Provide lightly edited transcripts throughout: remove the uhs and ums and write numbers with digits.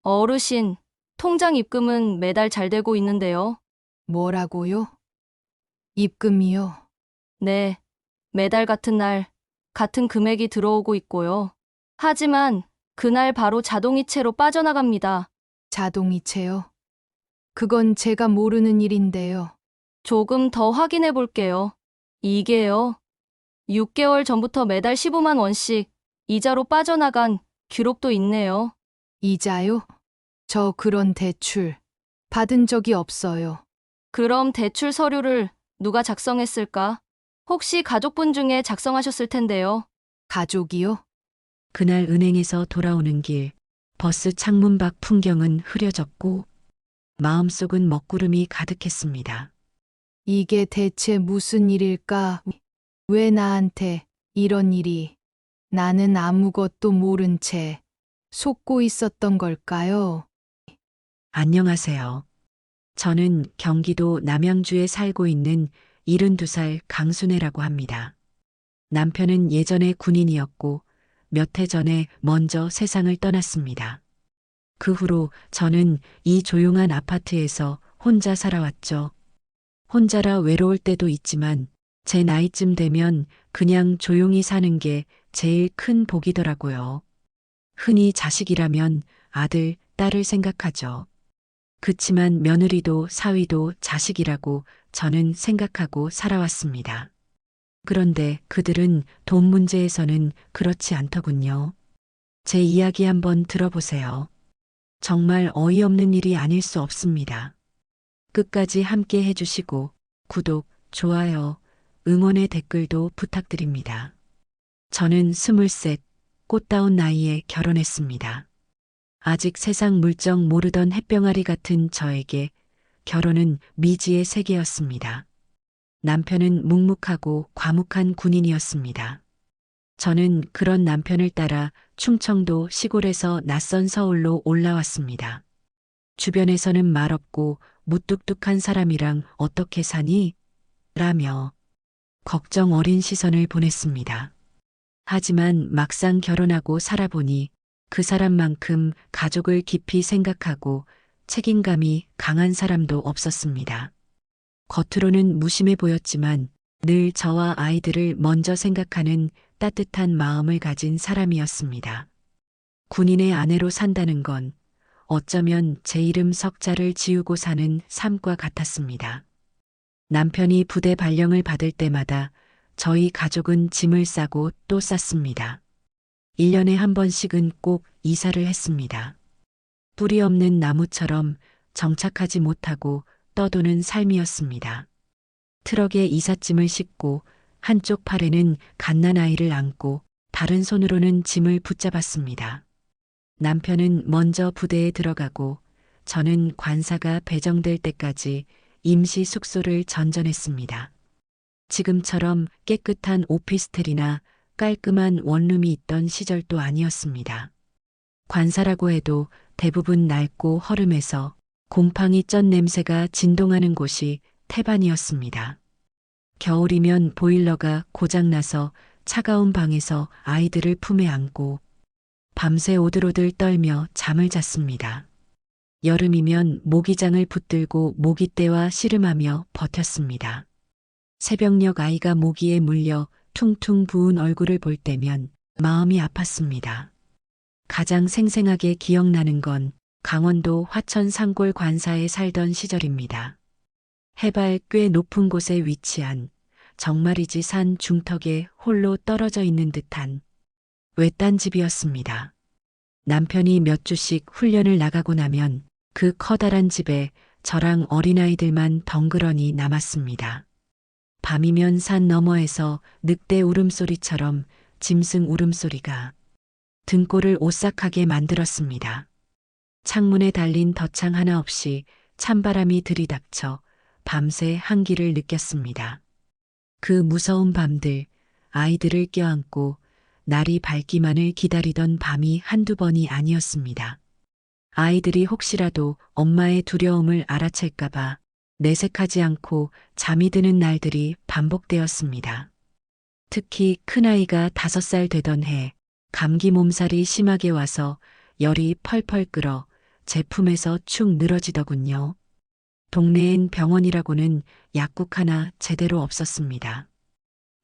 어르신, 통장 입금은 매달 잘 되고 있는데요. 뭐라고요? 입금이요? 네, 매달 같은 날, 같은 금액이 들어오고 있고요. 하지만 그날 바로 자동이체로 빠져나갑니다. 자동이체요? 그건 제가 모르는 일인데요. 조금 더 확인해 볼게요. 이게요. 6개월 전부터 매달 15만 원씩 이자로 빠져나간 기록도 있네요. 이자요? 저 그런 대출 받은 적이 없어요. 그럼 대출 서류를 누가 작성했을까? 혹시 가족분 중에 작성하셨을 텐데요. 가족이요? 그날 은행에서 돌아오는 길, 버스 창문 밖 풍경은 흐려졌고 마음속은 먹구름이 가득했습니다. 이게 대체 무슨 일일까? 왜 나한테 이런 일이? 나는 아무것도 모른 채 속고 있었던 걸까요? 안녕하세요. 저는 경기도 남양주에 살고 있는 72살 강순애라고 합니다. 남편은 예전에 군인이었고 몇 해 전에 먼저 세상을 떠났습니다. 그 후로 저는 이 조용한 아파트에서 혼자 살아왔죠. 혼자라 외로울 때도 있지만 제 나이쯤 되면 그냥 조용히 사는 게 제일 큰 복이더라고요. 흔히 자식이라면 아들, 딸을 생각하죠. 그치만 며느리도 사위도 자식이라고 저는 생각하고 살아왔습니다. 그런데 그들은 돈 문제에서는 그렇지 않더군요. 제 이야기 한번 들어보세요. 정말 어이없는 일이 아닐 수 없습니다. 끝까지 함께 해주시고 구독, 좋아요, 응원의 댓글도 부탁드립니다. 저는 23, 꽃다운 나이에 결혼했습니다. 아직 세상 물정 모르던 햇병아리 같은 저에게 결혼은 미지의 세계였습니다. 남편은 묵묵하고 과묵한 군인이었습니다. 저는 그런 남편을 따라 충청도 시골에서 낯선 서울로 올라왔습니다. 주변에서는 말없고 무뚝뚝한 사람이랑 어떻게 사니? 라며 걱정 어린 시선을 보냈습니다. 하지만 막상 결혼하고 살아보니 그 사람만큼 가족을 깊이 생각하고 책임감이 강한 사람도 없었습니다. 겉으로는 무심해 보였지만 늘 저와 아이들을 먼저 생각하는 따뜻한 마음을 가진 사람이었습니다. 군인의 아내로 산다는 건 어쩌면 제 이름 석자를 지우고 사는 삶과 같았습니다. 남편이 부대 발령을 받을 때마다 저희 가족은 짐을 싸고 또 쌌습니다. 1년에 한 번씩은 꼭 이사를 했습니다. 뿌리 없는 나무처럼 정착하지 못하고 떠도는 삶이었습니다. 트럭에 이삿짐을 싣고 한쪽 팔에는 갓난아이를 안고 다른 손으로는 짐을 붙잡았습니다. 남편은 먼저 부대에 들어가고 저는 관사가 배정될 때까지 임시 숙소를 전전했습니다. 지금처럼 깨끗한 오피스텔이나 깔끔한 원룸이 있던 시절도 아니었습니다. 관사라고 해도 대부분 낡고 허름해서 곰팡이 쩐 냄새가 진동하는 곳이 태반이었습니다. 겨울이면 보일러가 고장나서 차가운 방에서 아이들을 품에 안고 밤새 오들오들 떨며 잠을 잤습니다. 여름이면 모기장을 붙들고 모기떼와 씨름하며 버텼습니다. 새벽녘 아이가 모기에 물려 퉁퉁 부은 얼굴을 볼 때면 마음이 아팠습니다. 가장 생생하게 기억나는 건 강원도 화천 산골 관사에 살던 시절입니다. 해발 꽤 높은 곳에 위치한 정말이지 산 중턱에 홀로 떨어져 있는 듯한 외딴 집이었습니다. 남편이 몇 주씩 훈련을 나가고 나면 그 커다란 집에 저랑 어린아이들만 덩그러니 남았습니다. 밤이면 산 너머에서 늑대 울음소리처럼 짐승 울음소리가 등골을 오싹하게 만들었습니다. 창문에 달린 덧창 하나 없이 찬바람이 들이닥쳐 밤새 한기를 느꼈습니다. 그 무서운 밤들, 아이들을 껴안고 날이 밝기만을 기다리던 밤이 한두 번이 아니었습니다. 아이들이 혹시라도 엄마의 두려움을 알아챌까봐 내색하지 않고 잠이 드는 날들이 반복되었습니다. 특히 큰아이가 5살 되던 해 감기 몸살이 심하게 와서 열이 펄펄 끓어 제 품에서 축 늘어지더군요. 동네엔 병원이라고는 약국 하나 제대로 없었습니다.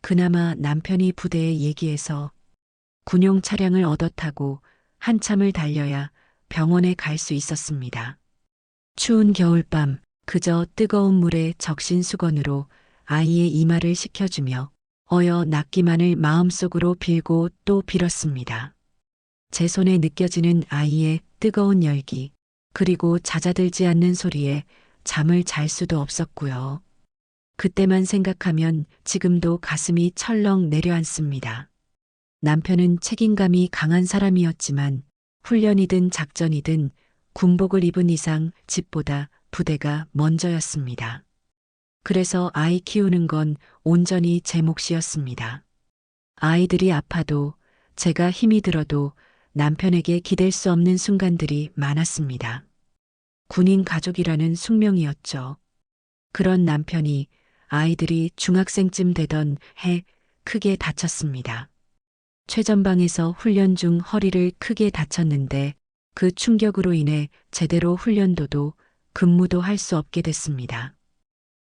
그나마 남편이 부대에 얘기해서 군용 차량을 얻어 타고 한참을 달려야 병원에 갈 수 있었습니다. 추운 겨울밤 그저 뜨거운 물에 적신 수건으로 아이의 이마를 식혀주며 어여 낫기만을 마음속으로 빌고 또 빌었습니다. 제 손에 느껴지는 아이의 뜨거운 열기, 그리고 잦아들지 않는 소리에 잠을 잘 수도 없었고요. 그때만 생각하면 지금도 가슴이 철렁 내려앉습니다. 남편은 책임감이 강한 사람이었지만 훈련이든 작전이든 군복을 입은 이상 집보다 부대가 먼저였습니다. 그래서 아이 키우는 건 온전히 제 몫이었습니다. 아이들이 아파도 제가 힘이 들어도 남편에게 기댈 수 없는 순간들이 많았습니다. 군인 가족이라는 숙명이었죠. 그런 남편이 아이들이 중학생쯤 되던 해 크게 다쳤습니다. 최전방에서 훈련 중 허리를 크게 다쳤는데 그 충격으로 인해 제대로 훈련도도 근무도 할 수 없게 됐습니다.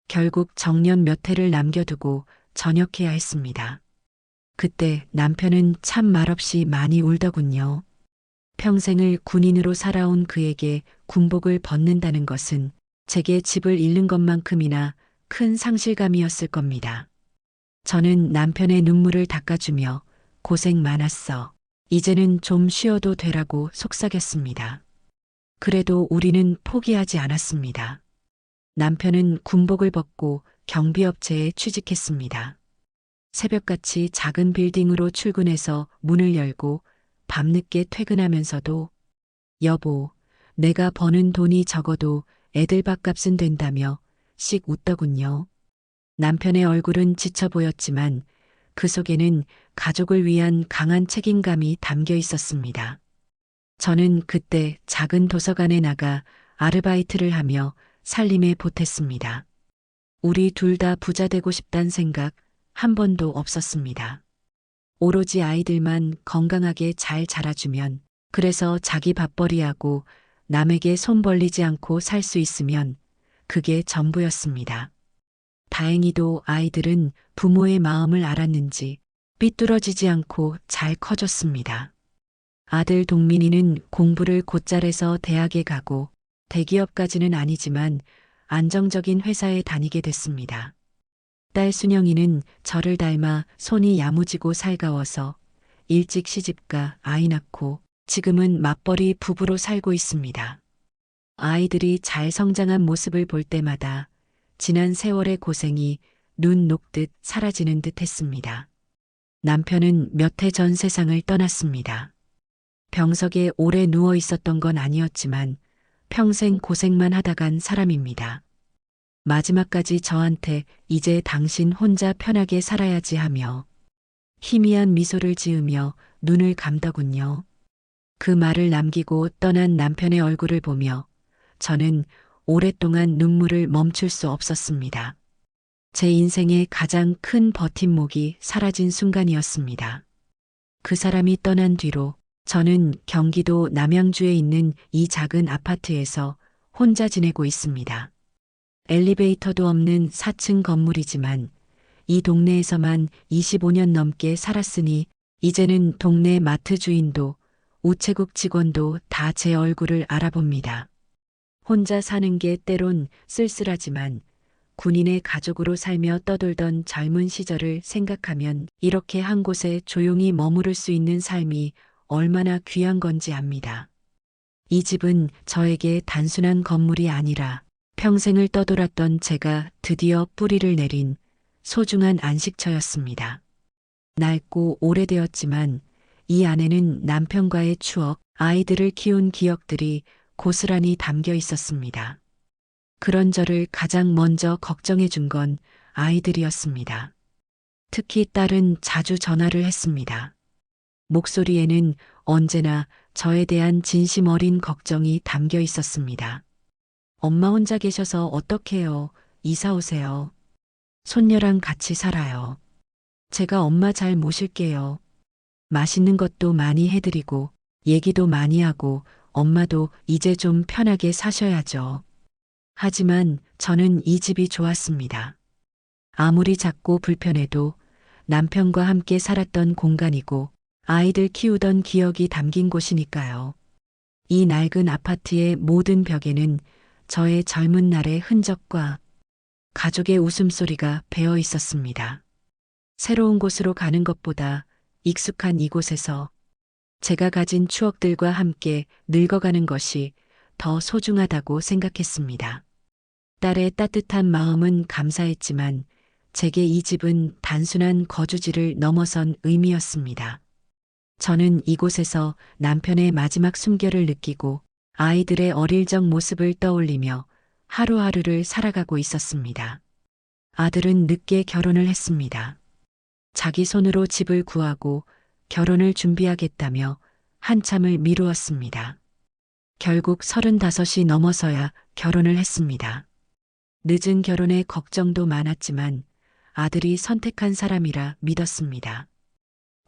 결국 정년 몇 해를 남겨두고 전역해야 했습니다. 그때 남편은 참 말없이 많이 울더군요. 평생을 군인으로 살아온 그에게 군복을 벗는다는 것은 제게 집을 잃는 것만큼이나 큰 상실감이었을 겁니다. 저는 남편의 눈물을 닦아주며 고생 많았어. 이제는 좀 쉬어도 되라고 속삭였습니다. 그래도 우리는 포기하지 않았습니다. 남편은 군복을 벗고 경비업체에 취직했습니다. 새벽같이 작은 빌딩으로 출근해서 문을 열고 밤늦게 퇴근하면서도 여보, 내가 버는 돈이 적어도 애들 밥값은 된다며 씩 웃더군요. 남편의 얼굴은 지쳐 보였지만 그 속에는 가족을 위한 강한 책임감이 담겨 있었습니다. 저는 그때 작은 도서관에 나가 아르바이트를 하며 살림에 보탰습니다. 우리 둘 다 부자 되고 싶단 생각 한 번도 없었습니다. 오로지 아이들만 건강하게 잘 자라주면, 그래서 자기 밥벌이하고 남에게 손 벌리지 않고 살 수 있으면 그게 전부였습니다. 다행히도 아이들은 부모의 마음을 알았는지 삐뚤어지지 않고 잘 커졌습니다. 아들 동민이는 공부를 곧잘해서 대학에 가고 대기업까지는 아니지만 안정적인 회사에 다니게 됐습니다. 딸 순영이는 저를 닮아 손이 야무지고 살가워서 일찍 시집가 아이 낳고 지금은 맞벌이 부부로 살고 있습니다. 아이들이 잘 성장한 모습을 볼 때마다 지난 세월의 고생이 눈 녹듯 사라지는 듯 했습니다. 남편은 몇 해 전 세상을 떠났습니다. 병석에 오래 누워 있었던 건 아니었지만 평생 고생만 하다 간 사람입니다. 마지막까지 저한테 이제 당신 혼자 편하게 살아야지 하며 희미한 미소를 지으며 눈을 감더군요. 그 말을 남기고 떠난 남편의 얼굴을 보며 저는 오랫동안 눈물을 멈출 수 없었습니다. 제 인생의 가장 큰 버팀목이 사라진 순간이었습니다. 그 사람이 떠난 뒤로 저는 경기도 남양주에 있는 이 작은 아파트에서 혼자 지내고 있습니다. 엘리베이터도 없는 4층 건물이지만 이 동네에서만 25년 넘게 살았으니 이제는 동네 마트 주인도 우체국 직원도 다 제 얼굴을 알아봅니다. 혼자 사는 게 때론 쓸쓸하지만 군인의 가족으로 살며 떠돌던 젊은 시절을 생각하면 이렇게 한 곳에 조용히 머무를 수 있는 삶이 얼마나 귀한 건지 압니다. 이 집은 저에게 단순한 건물이 아니라 평생을 떠돌았던 제가 드디어 뿌리를 내린 소중한 안식처였습니다. 낡고 오래되었지만 이 안에는 남편과의 추억, 아이들을 키운 기억들이 고스란히 담겨 있었습니다. 그런 저를 가장 먼저 걱정해 준 건 아이들이었습니다. 특히 딸은 자주 전화를 했습니다. 목소리에는 언제나 저에 대한 진심 어린 걱정이 담겨 있었습니다. 엄마 혼자 계셔서 어떡해요? 이사 오세요. 손녀랑 같이 살아요. 제가 엄마 잘 모실게요. 맛있는 것도 많이 해드리고 얘기도 많이 하고 엄마도 이제 좀 편하게 사셔야죠. 하지만 저는 이 집이 좋았습니다. 아무리 작고 불편해도 남편과 함께 살았던 공간이고 아이들 키우던 기억이 담긴 곳이니까요. 이 낡은 아파트의 모든 벽에는 저의 젊은 날의 흔적과 가족의 웃음소리가 배어 있었습니다. 새로운 곳으로 가는 것보다 익숙한 이곳에서 제가 가진 추억들과 함께 늙어가는 것이 더 소중하다고 생각했습니다. 딸의 따뜻한 마음은 감사했지만 제게 이 집은 단순한 거주지를 넘어선 의미였습니다. 저는 이곳에서 남편의 마지막 숨결을 느끼고 아이들의 어릴 적 모습을 떠올리며 하루하루를 살아가고 있었습니다. 아들은 늦게 결혼을 했습니다. 자기 손으로 집을 구하고 결혼을 준비하겠다며 한참을 미루었습니다. 결국 35이 넘어서야 결혼을 했습니다. 늦은 결혼에 걱정도 많았지만 아들이 선택한 사람이라 믿었습니다.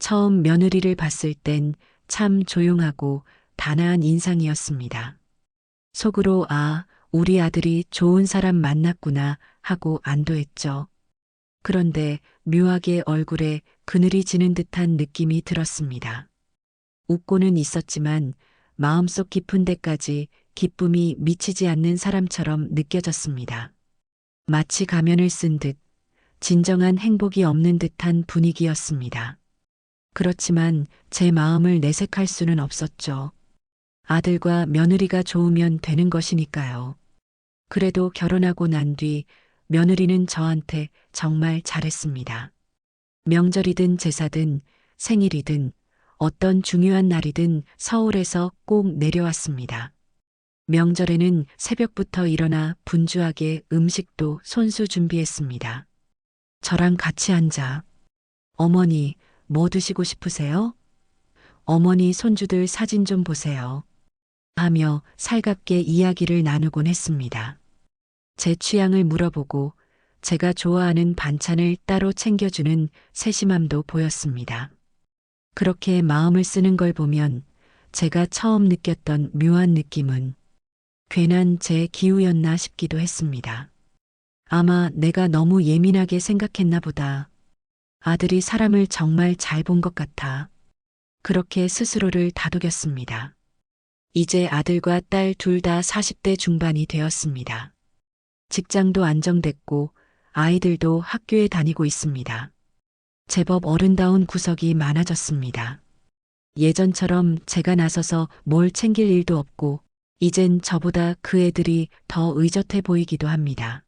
처음 며느리를 봤을 땐 참 조용하고 단아한 인상이었습니다. 속으로 우리 아들이 좋은 사람 만났구나 하고 안도했죠. 그런데 묘하게 얼굴에 그늘이 지는 듯한 느낌이 들었습니다. 웃고는 있었지만 마음속 깊은 데까지 기쁨이 미치지 않는 사람처럼 느껴졌습니다. 마치 가면을 쓴 듯 진정한 행복이 없는 듯한 분위기였습니다. 그렇지만 제 마음을 내색할 수는 없었죠. 아들과 며느리가 좋으면 되는 것이니까요. 그래도 결혼하고 난 뒤 며느리는 저한테 정말 잘했습니다. 명절이든 제사든 생일이든 어떤 중요한 날이든 서울에서 꼭 내려왔습니다. 명절에는 새벽부터 일어나 분주하게 음식도 손수 준비했습니다. 저랑 같이 앉아. 어머니, 뭐 드시고 싶으세요? 어머니 손주들 사진 좀 보세요. 하며 살갑게 이야기를 나누곤 했습니다. 제 취향을 물어보고 제가 좋아하는 반찬을 따로 챙겨주는 세심함도 보였습니다. 그렇게 마음을 쓰는 걸 보면 제가 처음 느꼈던 묘한 느낌은 괜한 제 기우였나 싶기도 했습니다. 아마 내가 너무 예민하게 생각했나 보다. 아들이 사람을 정말 잘 본 것 같아. 그렇게 스스로를 다독였습니다. 이제 아들과 딸 둘 다 40대 중반이 되었습니다. 직장도 안정됐고 아이들도 학교에 다니고 있습니다. 제법 어른다운 구석이 많아졌습니다. 예전처럼 제가 나서서 뭘 챙길 일도 없고 이젠 저보다 그 애들이 더 의젓해 보이기도 합니다.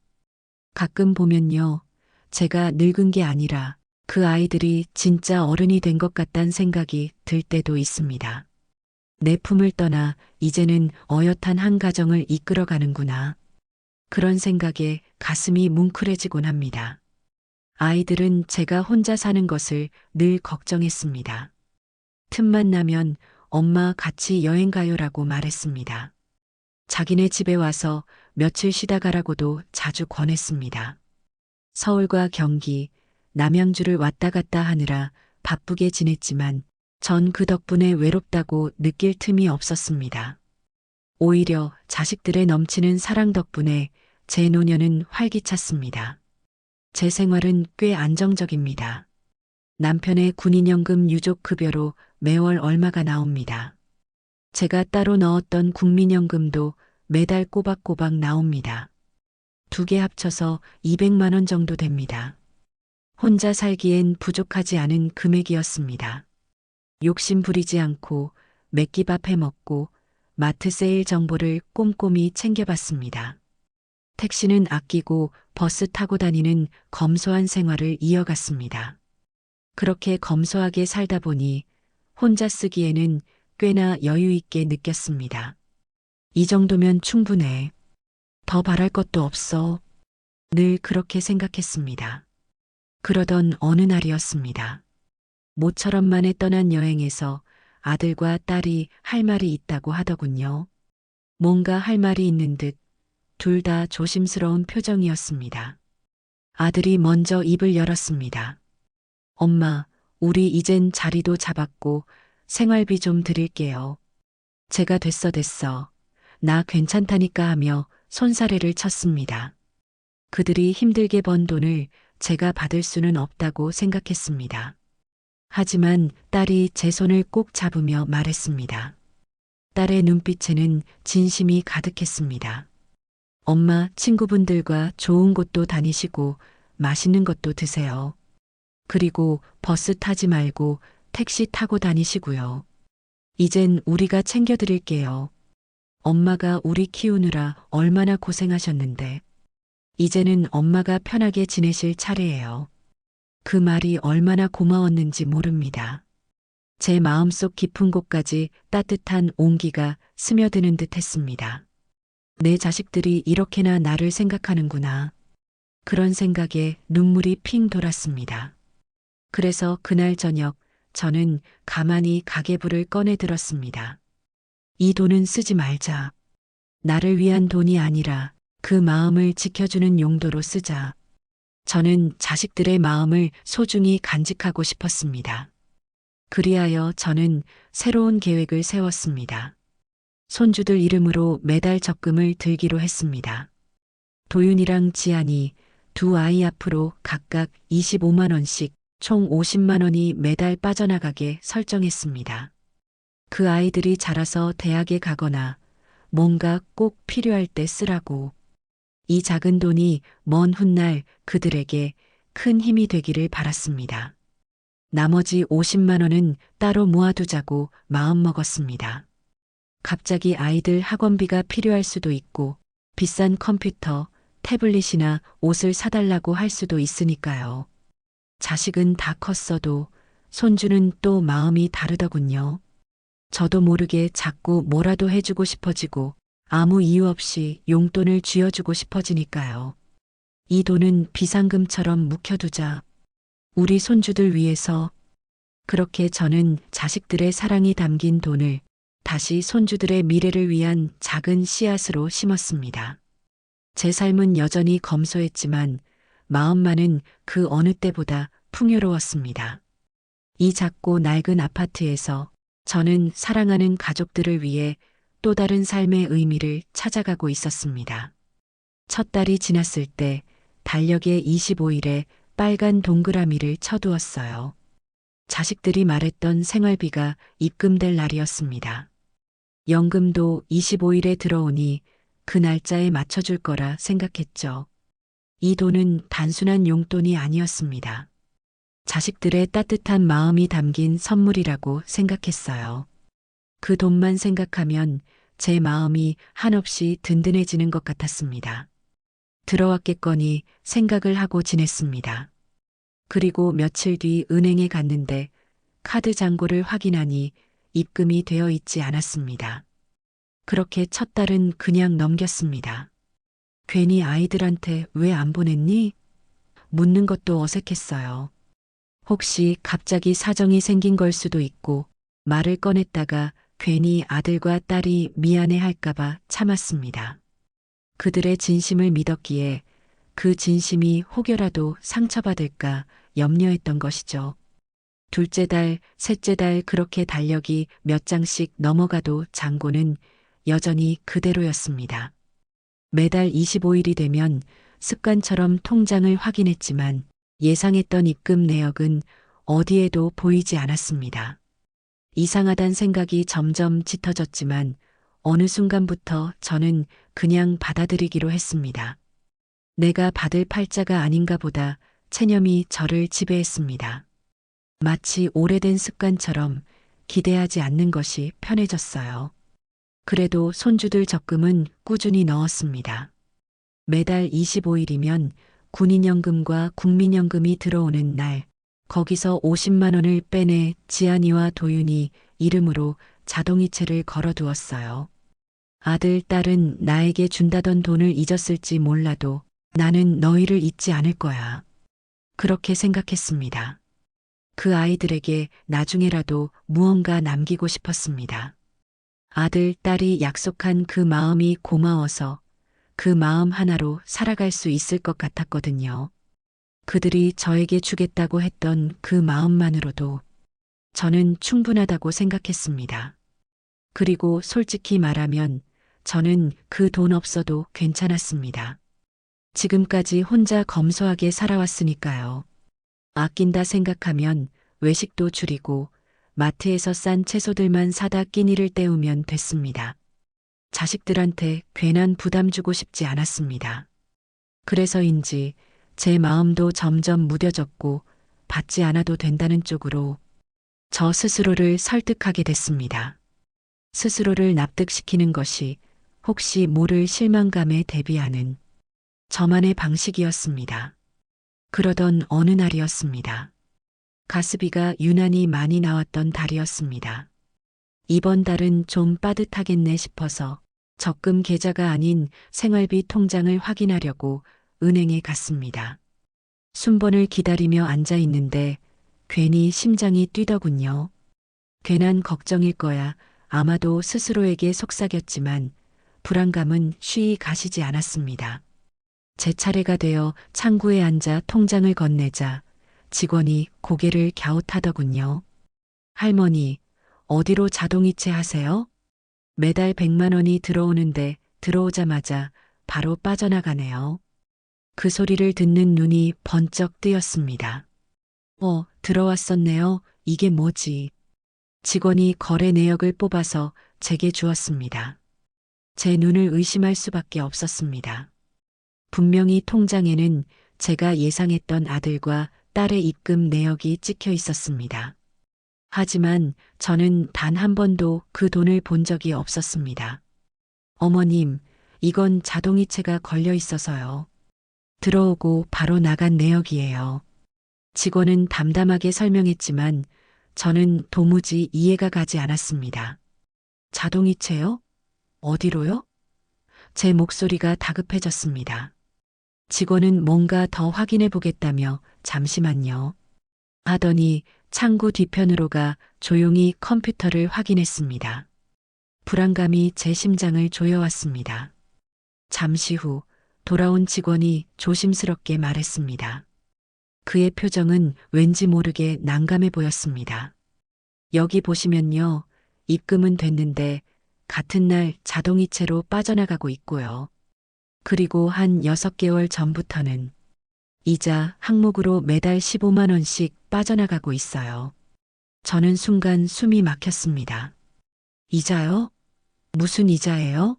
가끔 보면요. 제가 늙은 게 아니라 그 아이들이 진짜 어른이 된 것 같다는 생각이 들 때도 있습니다. 내 품을 떠나 이제는 어엿한 한 가정을 이끌어가는구나. 그런 생각에 가슴이 뭉클해지곤 합니다. 아이들은 제가 혼자 사는 것을 늘 걱정했습니다. 틈만 나면 엄마 같이 여행 가요라고 말했습니다. 자기네 집에 와서 며칠 쉬다 가라고도 자주 권했습니다. 서울과 경기, 남양주를 왔다 갔다 하느라 바쁘게 지냈지만 전 그 덕분에 외롭다고 느낄 틈이 없었습니다. 오히려 자식들의 넘치는 사랑 덕분에 제 노년은 활기찼습니다. 제 생활은 꽤 안정적입니다. 남편의 군인연금 유족급여로 매월 얼마가 나옵니다. 제가 따로 넣었던 국민연금도 매달 꼬박꼬박 나옵니다. 두 개 합쳐서 200만 원 정도 됩니다. 혼자 살기엔 부족하지 않은 금액이었습니다. 욕심 부리지 않고 맵기밥 해 먹고 마트 세일 정보를 꼼꼼히 챙겨봤습니다. 택시는 아끼고 버스 타고 다니는 검소한 생활을 이어갔습니다. 그렇게 검소하게 살다 보니 혼자 쓰기에는 꽤나 여유 있게 느꼈습니다. 이 정도면 충분해. 더 바랄 것도 없어. 늘 그렇게 생각했습니다. 그러던 어느 날이었습니다. 모처럼 만에 떠난 여행에서 아들과 딸이 할 말이 있다고 하더군요. 뭔가 할 말이 있는 듯 둘 다 조심스러운 표정이었습니다. 아들이 먼저 입을 열었습니다. 엄마, 우리 이젠 자리도 잡았고 생활비 좀 드릴게요. 제가 됐어. 나 괜찮다니까 하며 손사래를 쳤습니다. 그들이 힘들게 번 돈을 제가 받을 수는 없다고 생각했습니다. 하지만 딸이 제 손을 꼭 잡으며 말했습니다. 딸의 눈빛에는 진심이 가득했습니다. 엄마, 친구분들과 좋은 곳도 다니시고 맛있는 것도 드세요. 그리고 버스 타지 말고 택시 타고 다니시고요. 이젠 우리가 챙겨드릴게요. 엄마가 우리 키우느라 얼마나 고생하셨는데, 이제는 엄마가 편하게 지내실 차례예요. 그 말이 얼마나 고마웠는지 모릅니다. 제 마음속 깊은 곳까지 따뜻한 온기가 스며드는 듯 했습니다. 내 자식들이 이렇게나 나를 생각하는구나. 그런 생각에 눈물이 핑 돌았습니다. 그래서 그날 저녁 저는 가만히 가계부를 꺼내 들었습니다. 이 돈은 쓰지 말자. 나를 위한 돈이 아니라 그 마음을 지켜주는 용도로 쓰자. 저는 자식들의 마음을 소중히 간직하고 싶었습니다. 그리하여 저는 새로운 계획을 세웠습니다. 손주들 이름으로 매달 적금을 들기로 했습니다. 도윤이랑 지안이 두 아이 앞으로 각각 25만 원씩 총 50만 원이 매달 빠져나가게 설정했습니다. 그 아이들이 자라서 대학에 가거나 뭔가 꼭 필요할 때 쓰라고. 이 작은 돈이 먼 훗날 그들에게 큰 힘이 되기를 바랐습니다. 나머지 50만 원은 따로 모아두자고 마음먹었습니다. 갑자기 아이들 학원비가 필요할 수도 있고 비싼 컴퓨터, 태블릿이나 옷을 사달라고 할 수도 있으니까요. 자식은 다 컸어도 손주는 또 마음이 다르더군요. 저도 모르게 자꾸 뭐라도 해주고 싶어지고 아무 이유 없이 용돈을 쥐어주고 싶어지니까요. 이 돈은 비상금처럼 묵혀두자. 우리 손주들 위해서. 그렇게 저는 자식들의 사랑이 담긴 돈을 다시 손주들의 미래를 위한 작은 씨앗으로 심었습니다. 제 삶은 여전히 검소했지만 마음만은 그 어느 때보다 풍요로웠습니다. 이 작고 낡은 아파트에서 저는 사랑하는 가족들을 위해 또 다른 삶의 의미를 찾아가고 있었습니다. 첫 달이 지났을 때 달력에 25일에 빨간 동그라미를 쳐두었어요. 자식들이 말했던 생활비가 입금될 날이었습니다. 연금도 25일에 들어오니 그 날짜에 맞춰줄 거라 생각했죠. 이 돈은 단순한 용돈이 아니었습니다. 자식들의 따뜻한 마음이 담긴 선물이라고 생각했어요. 그 돈만 생각하면 제 마음이 한없이 든든해지는 것 같았습니다. 들어왔겠거니 생각을 하고 지냈습니다. 그리고 며칠 뒤 은행에 갔는데 카드 잔고를 확인하니 입금이 되어 있지 않았습니다. 그렇게 첫 달은 그냥 넘겼습니다. 괜히 아이들한테 왜 안 보냈니? 묻는 것도 어색했어요. 혹시 갑자기 사정이 생긴 걸 수도 있고 말을 꺼냈다가 괜히 아들과 딸이 미안해 할까봐 참았습니다. 그들의 진심을 믿었기에 그 진심이 혹여라도 상처받을까 염려했던 것이죠. 둘째 달, 셋째 달 그렇게 달력이 몇 장씩 넘어가도 잔고는 여전히 그대로였습니다. 매달 25일이 되면 습관처럼 통장을 확인했지만 예상했던 입금 내역은 어디에도 보이지 않았습니다. 이상하단 생각이 점점 짙어졌지만 어느 순간부터 저는 그냥 받아들이기로 했습니다. 내가 받을 팔자가 아닌가 보다 체념이 저를 지배했습니다. 마치 오래된 습관처럼 기대하지 않는 것이 편해졌어요. 그래도 손주들 적금은 꾸준히 넣었습니다. 매달 25일이면 군인연금과 국민연금이 들어오는 날, 거기서 50만 원을 빼내 지안이와 도윤이 이름으로 자동이체를 걸어두었어요. 아들, 딸은 나에게 준다던 돈을 잊었을지 몰라도 나는 너희를 잊지 않을 거야. 그렇게 생각했습니다. 그 아이들에게 나중에라도 무언가 남기고 싶었습니다. 아들, 딸이 약속한 그 마음이 고마워서 그 마음 하나로 살아갈 수 있을 것 같았거든요. 그들이 저에게 주겠다고 했던 그 마음만으로도 저는 충분하다고 생각했습니다. 그리고 솔직히 말하면 저는 그 돈 없어도 괜찮았습니다. 지금까지 혼자 검소하게 살아왔으니까요. 아낀다 생각하면 외식도 줄이고 마트에서 싼 채소들만 사다 끼니를 때우면 됐습니다. 자식들한테 괜한 부담 주고 싶지 않았습니다. 그래서인지 제 마음도 점점 무뎌졌고 받지 않아도 된다는 쪽으로 저 스스로를 설득하게 됐습니다. 스스로를 납득시키는 것이 혹시 모를 실망감에 대비하는 저만의 방식이었습니다. 그러던 어느 날이었습니다. 가스비가 유난히 많이 나왔던 달이었습니다. 이번 달은 좀 빠듯하겠네 싶어서 적금 계좌가 아닌 생활비 통장을 확인하려고 은행에 갔습니다. 순번을 기다리며 앉아 있는데 괜히 심장이 뛰더군요. 괜한 걱정일 거야. 아마도 스스로에게 속삭였지만 불안감은 쉬이 가시지 않았습니다. 제 차례가 되어 창구에 앉아 통장을 건네자 직원이 고개를 갸웃하더군요. 할머니, 어디로 자동이체 하세요? 매달 100만 원이 들어오는데 들어오자마자 바로 빠져나가네요. 그 소리를 듣는 눈이 번쩍 뜨였습니다. 들어왔었네요. 이게 뭐지? 직원이 거래 내역을 뽑아서 제게 주었습니다. 제 눈을 의심할 수밖에 없었습니다. 분명히 통장에는 제가 예상했던 아들과 딸의 입금 내역이 찍혀 있었습니다. 하지만 저는 단 한 번도 그 돈을 본 적이 없었습니다. 어머님, 이건 자동이체가 걸려 있어서요. 들어오고 바로 나간 내역이에요. 직원은 담담하게 설명했지만 저는 도무지 이해가 가지 않았습니다. 자동이체요? 어디로요? 제 목소리가 다급해졌습니다. 직원은 뭔가 더 확인해 보겠다며 잠시만요. 하더니 창구 뒤편으로 가 조용히 컴퓨터를 확인했습니다. 불안감이 제 심장을 조여왔습니다. 잠시 후 돌아온 직원이 조심스럽게 말했습니다. 그의 표정은 왠지 모르게 난감해 보였습니다. 여기 보시면요. 입금은 됐는데 같은 날 자동이체로 빠져나가고 있고요. 그리고 한 6개월 전부터는 이자 항목으로 매달 15만 원씩 빠져나가고 있어요. 저는 순간 숨이 막혔습니다. 이자요? 무슨 이자예요?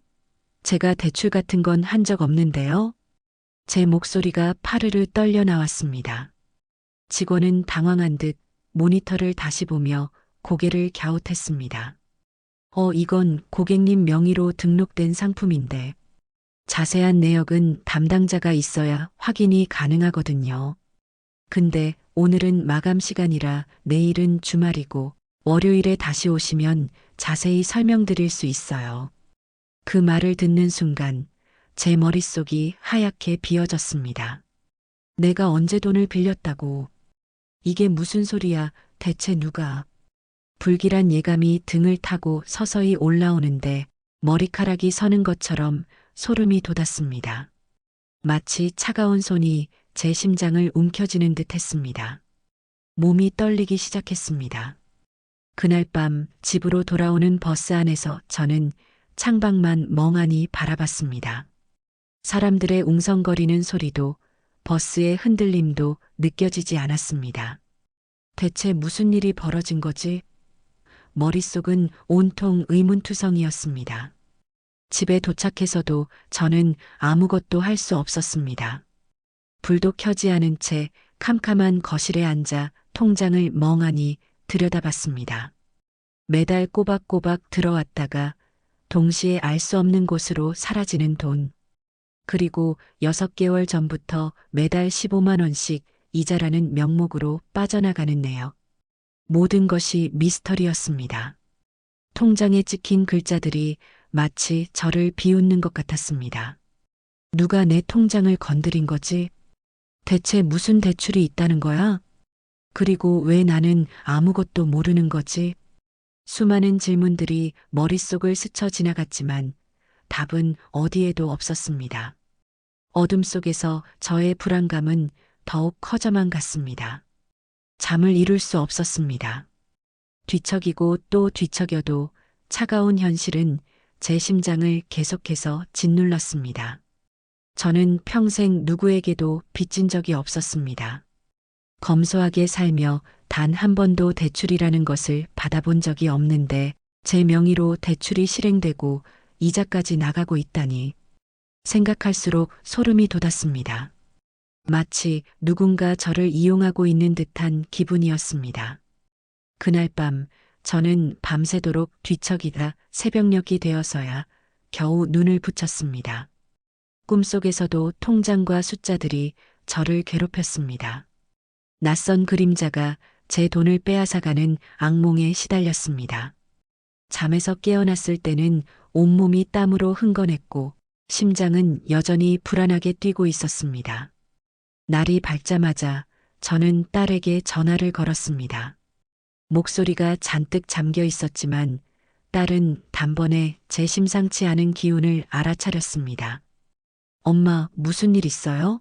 제가 대출 같은 건 한 적 없는데요. 제 목소리가 파르르 떨려 나왔습니다. 직원은 당황한 듯 모니터를 다시 보며 고개를 갸웃했습니다. 이건 고객님 명의로 등록된 상품인데 자세한 내역은 담당자가 있어야 확인이 가능하거든요. 근데 오늘은 마감 시간이라 내일은 주말이고 월요일에 다시 오시면 자세히 설명드릴 수 있어요. 그 말을 듣는 순간 제 머릿속이 하얗게 비어졌습니다. 내가 언제 돈을 빌렸다고. 이게 무슨 소리야, 대체 누가. 불길한 예감이 등을 타고 서서히 올라오는데 머리카락이 서는 것처럼 소름이 돋았습니다. 마치 차가운 손이 제 심장을 움켜쥐는 듯 했습니다. 몸이 떨리기 시작했습니다. 그날 밤 집으로 돌아오는 버스 안에서 저는 창밖만 멍하니 바라봤습니다. 사람들의 웅성거리는 소리도 버스의 흔들림도 느껴지지 않았습니다. 대체 무슨 일이 벌어진 거지? 머릿속은 온통 의문투성이었습니다. 집에 도착해서도 저는 아무것도 할 수 없었습니다. 불도 켜지 않은 채 캄캄한 거실에 앉아 통장을 멍하니 들여다봤습니다. 매달 꼬박꼬박 들어왔다가 동시에 알 수 없는 곳으로 사라지는 돈. 그리고 6개월 전부터 매달 15만 원씩 이자라는 명목으로 빠져나가는 내역. 모든 것이 미스터리였습니다. 통장에 찍힌 글자들이 마치 저를 비웃는 것 같았습니다. 누가 내 통장을 건드린 거지? 대체 무슨 대출이 있다는 거야? 그리고 왜 나는 아무것도 모르는 거지? 수많은 질문들이 머릿속을 스쳐 지나갔지만 답은 어디에도 없었습니다. 어둠 속에서 저의 불안감은 더욱 커져만 갔습니다. 잠을 이룰 수 없었습니다. 뒤척이고 또 뒤척여도 차가운 현실은 제 심장을 계속해서 짓눌렀습니다. 저는 평생 누구에게도 빚진 적이 없었습니다. 검소하게 살며 단 한 번도 대출이라는 것을 받아본 적이 없는데 제 명의로 대출이 실행되고 이자까지 나가고 있다니 생각할수록 소름이 돋았습니다. 마치 누군가 저를 이용하고 있는 듯한 기분이었습니다. 그날 밤 저는 밤새도록 뒤척이다 새벽녘이 되어서야 겨우 눈을 붙였습니다. 꿈속에서도 통장과 숫자들이 저를 괴롭혔습니다. 낯선 그림자가 제 돈을 빼앗아가는 악몽에 시달렸습니다. 잠에서 깨어났을 때는 온몸이 땀으로 흥건했고 심장은 여전히 불안하게 뛰고 있었습니다. 날이 밝자마자 저는 딸에게 전화를 걸었습니다. 목소리가 잔뜩 잠겨 있었지만 딸은 단번에 제 심상치 않은 기운을 알아차렸습니다. 엄마, 무슨 일 있어요?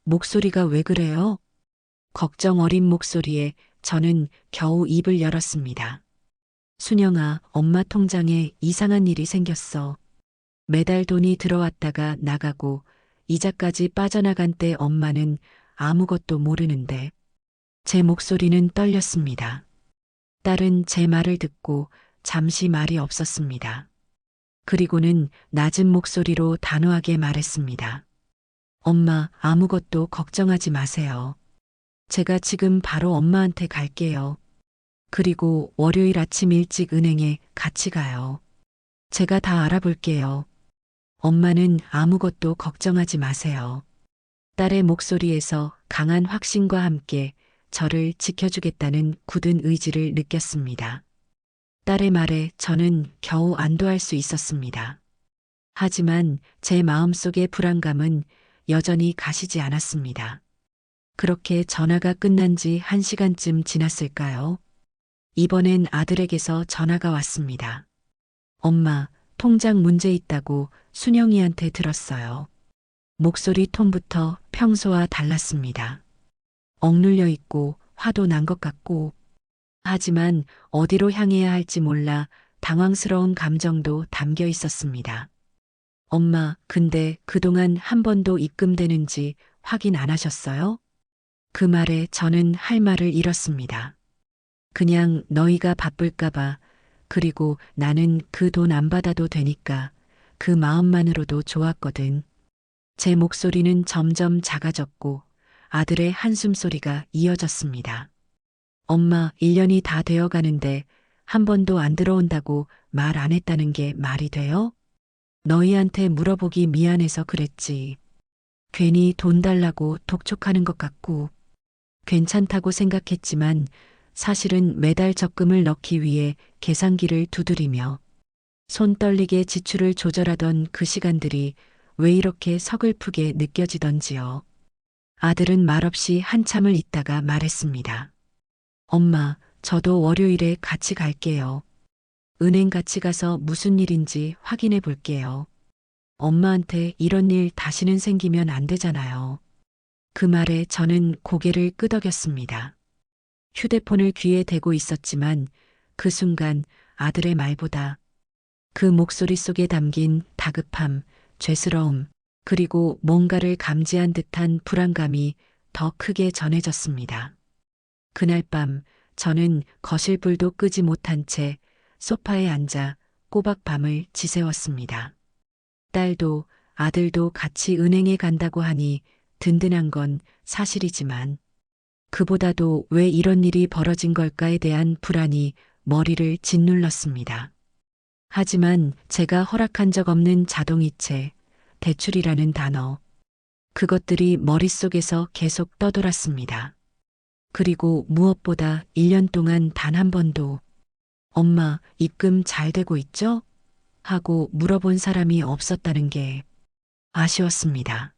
목소리가 왜 그래요? 걱정 어린 목소리에 저는 겨우 입을 열었습니다. 순영아, 엄마 통장에 이상한 일이 생겼어. 매달 돈이 들어왔다가 나가고 이자까지 빠져나간 때 엄마는 아무것도 모르는데 제 목소리는 떨렸습니다. 딸은 제 말을 듣고 잠시 말이 없었습니다. 그리고는 낮은 목소리로 단호하게 말했습니다. 엄마, 아무것도 걱정하지 마세요. 제가 지금 바로 엄마한테 갈게요. 그리고 월요일 아침 일찍 은행에 같이 가요. 제가 다 알아볼게요. 엄마는 아무것도 걱정하지 마세요. 딸의 목소리에서 강한 확신과 함께 저를 지켜주겠다는 굳은 의지를 느꼈습니다. 딸의 말에 저는 겨우 안도할 수 있었습니다. 하지만 제 마음속의 불안감은 여전히 가시지 않았습니다. 그렇게 전화가 끝난 지 1시간쯤 지났을까요? 이번엔 아들에게서 전화가 왔습니다. 엄마, 통장 문제 있다고 순영이한테 들었어요. 목소리 톤부터 평소와 달랐습니다. 억눌려 있고 화도 난 것 같고 하지만 어디로 향해야 할지 몰라 당황스러운 감정도 담겨 있었습니다. 엄마, 근데 그동안 한 번도 입금되는지 확인 안 하셨어요? 그 말에 저는 할 말을 잃었습니다. 그냥 너희가 바쁠까봐, 그리고 나는 그 돈 안 받아도 되니까 그 마음만으로도 좋았거든. 제 목소리는 점점 작아졌고 아들의 한숨 소리가 이어졌습니다. 엄마, 1년이 다 되어 가는데 한 번도 안 들어온다고 말 안 했다는 게 말이 돼요? 너희한테 물어보기 미안해서 그랬지. 괜히 돈 달라고 독촉하는 것 같고 괜찮다고 생각했지만 사실은 매달 적금을 넣기 위해 계산기를 두드리며 손 떨리게 지출을 조절하던 그 시간들이 왜 이렇게 서글프게 느껴지던지요. 아들은 말없이 한참을 있다가 말했습니다. 엄마, 저도 월요일에 같이 갈게요. 은행 같이 가서 무슨 일인지 확인해 볼게요. 엄마한테 이런 일 다시는 생기면 안 되잖아요. 그 말에 저는 고개를 끄덕였습니다. 휴대폰을 귀에 대고 있었지만 그 순간 아들의 말보다 그 목소리 속에 담긴 다급함, 죄스러움, 그리고 뭔가를 감지한 듯한 불안감이 더 크게 전해졌습니다. 그날 밤 저는 거실 불도 끄지 못한 채 소파에 앉아 꼬박 밤을 지새웠습니다. 딸도 아들도 같이 은행에 간다고 하니 든든한 건 사실이지만 그보다도 왜 이런 일이 벌어진 걸까에 대한 불안이 머리를 짓눌렀습니다. 하지만 제가 허락한 적 없는 자동이체, 대출이라는 단어, 그것들이 머릿속에서 계속 떠돌았습니다. 그리고 무엇보다 1년 동안 단 한 번도 엄마, 입금 잘 되고 있죠? 하고 물어본 사람이 없었다는 게 아쉬웠습니다.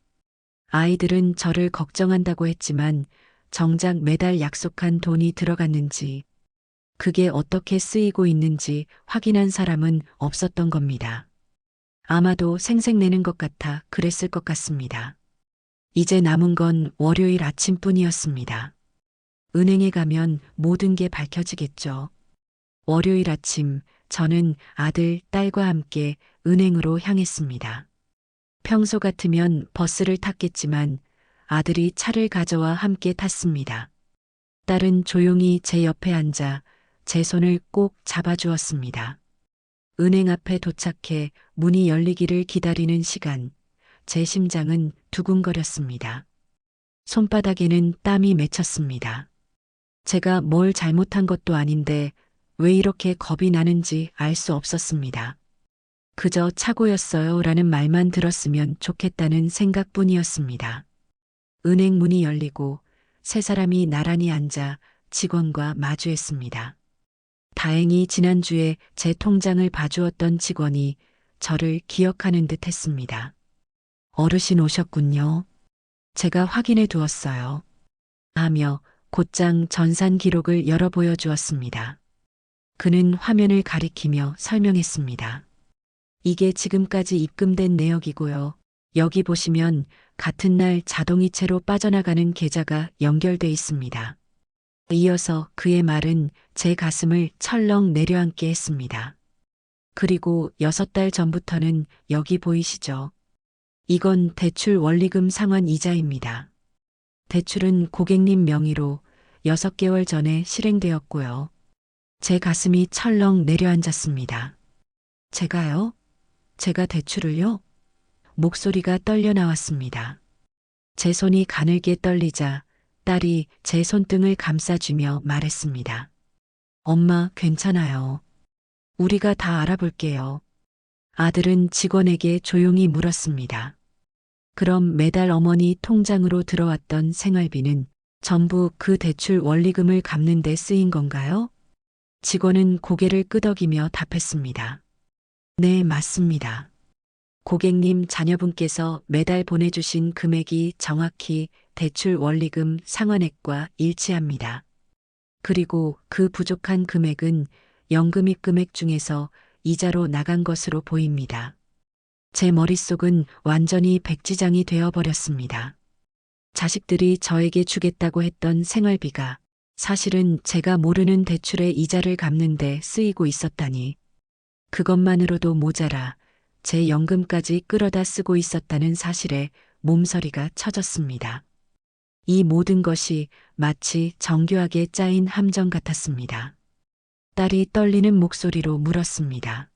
아이들은 저를 걱정한다고 했지만 정작 매달 약속한 돈이 들어갔는지 그게 어떻게 쓰이고 있는지 확인한 사람은 없었던 겁니다. 아마도 생색내는 것 같아 그랬을 것 같습니다. 이제 남은 건 월요일 아침뿐이었습니다. 은행에 가면 모든 게 밝혀지겠죠. 월요일 아침 저는 아들, 딸과 함께 은행으로 향했습니다. 평소 같으면 버스를 탔겠지만 아들이 차를 가져와 함께 탔습니다. 딸은 조용히 제 옆에 앉아 제 손을 꼭 잡아주었습니다. 은행 앞에 도착해 문이 열리기를 기다리는 시간, 제 심장은 두근거렸습니다. 손바닥에는 땀이 맺혔습니다. 제가 뭘 잘못한 것도 아닌데 왜 이렇게 겁이 나는지 알 수 없었습니다. 그저 착오였어요 라는 말만 들었으면 좋겠다는 생각뿐이었습니다. 은행 문이 열리고 세 사람이 나란히 앉아 직원과 마주했습니다. 다행히 지난주에 제 통장을 봐주었던 직원이 저를 기억하는 듯 했습니다. 어르신 오셨군요. 제가 확인해 두었어요. 하며 곧장 전산 기록을 열어 보여주었습니다. 그는 화면을 가리키며 설명했습니다. 이게 지금까지 입금된 내역이고요. 여기 보시면 같은 날 자동이체로 빠져나가는 계좌가 연결돼 있습니다. 이어서 그의 말은 제 가슴을 철렁 내려앉게 했습니다. 그리고 6달 전부터는 여기 보이시죠? 이건 대출 원리금 상환 이자입니다. 대출은 고객님 명의로 6개월 전에 실행되었고요. 제 가슴이 철렁 내려앉았습니다. 제가요? 제가 대출을요? 목소리가 떨려 나왔습니다. 제 손이 가늘게 떨리자 딸이 제 손등을 감싸주며 말했습니다. 엄마, 괜찮아요. 우리가 다 알아볼게요. 아들은 직원에게 조용히 물었습니다. 그럼 매달 어머니 통장으로 들어왔던 생활비는 전부 그 대출 원리금을 갚는 데 쓰인 건가요? 직원은 고개를 끄덕이며 답했습니다. 네, 맞습니다. 고객님 자녀분께서 매달 보내주신 금액이 정확히 대출 원리금 상환액과 일치합니다. 그리고 그 부족한 금액은 연금 입금액 중에서 이자로 나간 것으로 보입니다. 제 머릿속은 완전히 백지장이 되어버렸습니다. 자식들이 저에게 주겠다고 했던 생활비가 사실은 제가 모르는 대출의 이자를 갚는데 쓰이고 있었다니. 그것만으로도 모자라 제 연금까지 끌어다 쓰고 있었다는 사실에 몸서리가 쳐졌습니다. 이 모든 것이 마치 정교하게 짜인 함정 같았습니다. 딸이 떨리는 목소리로 물었습니다.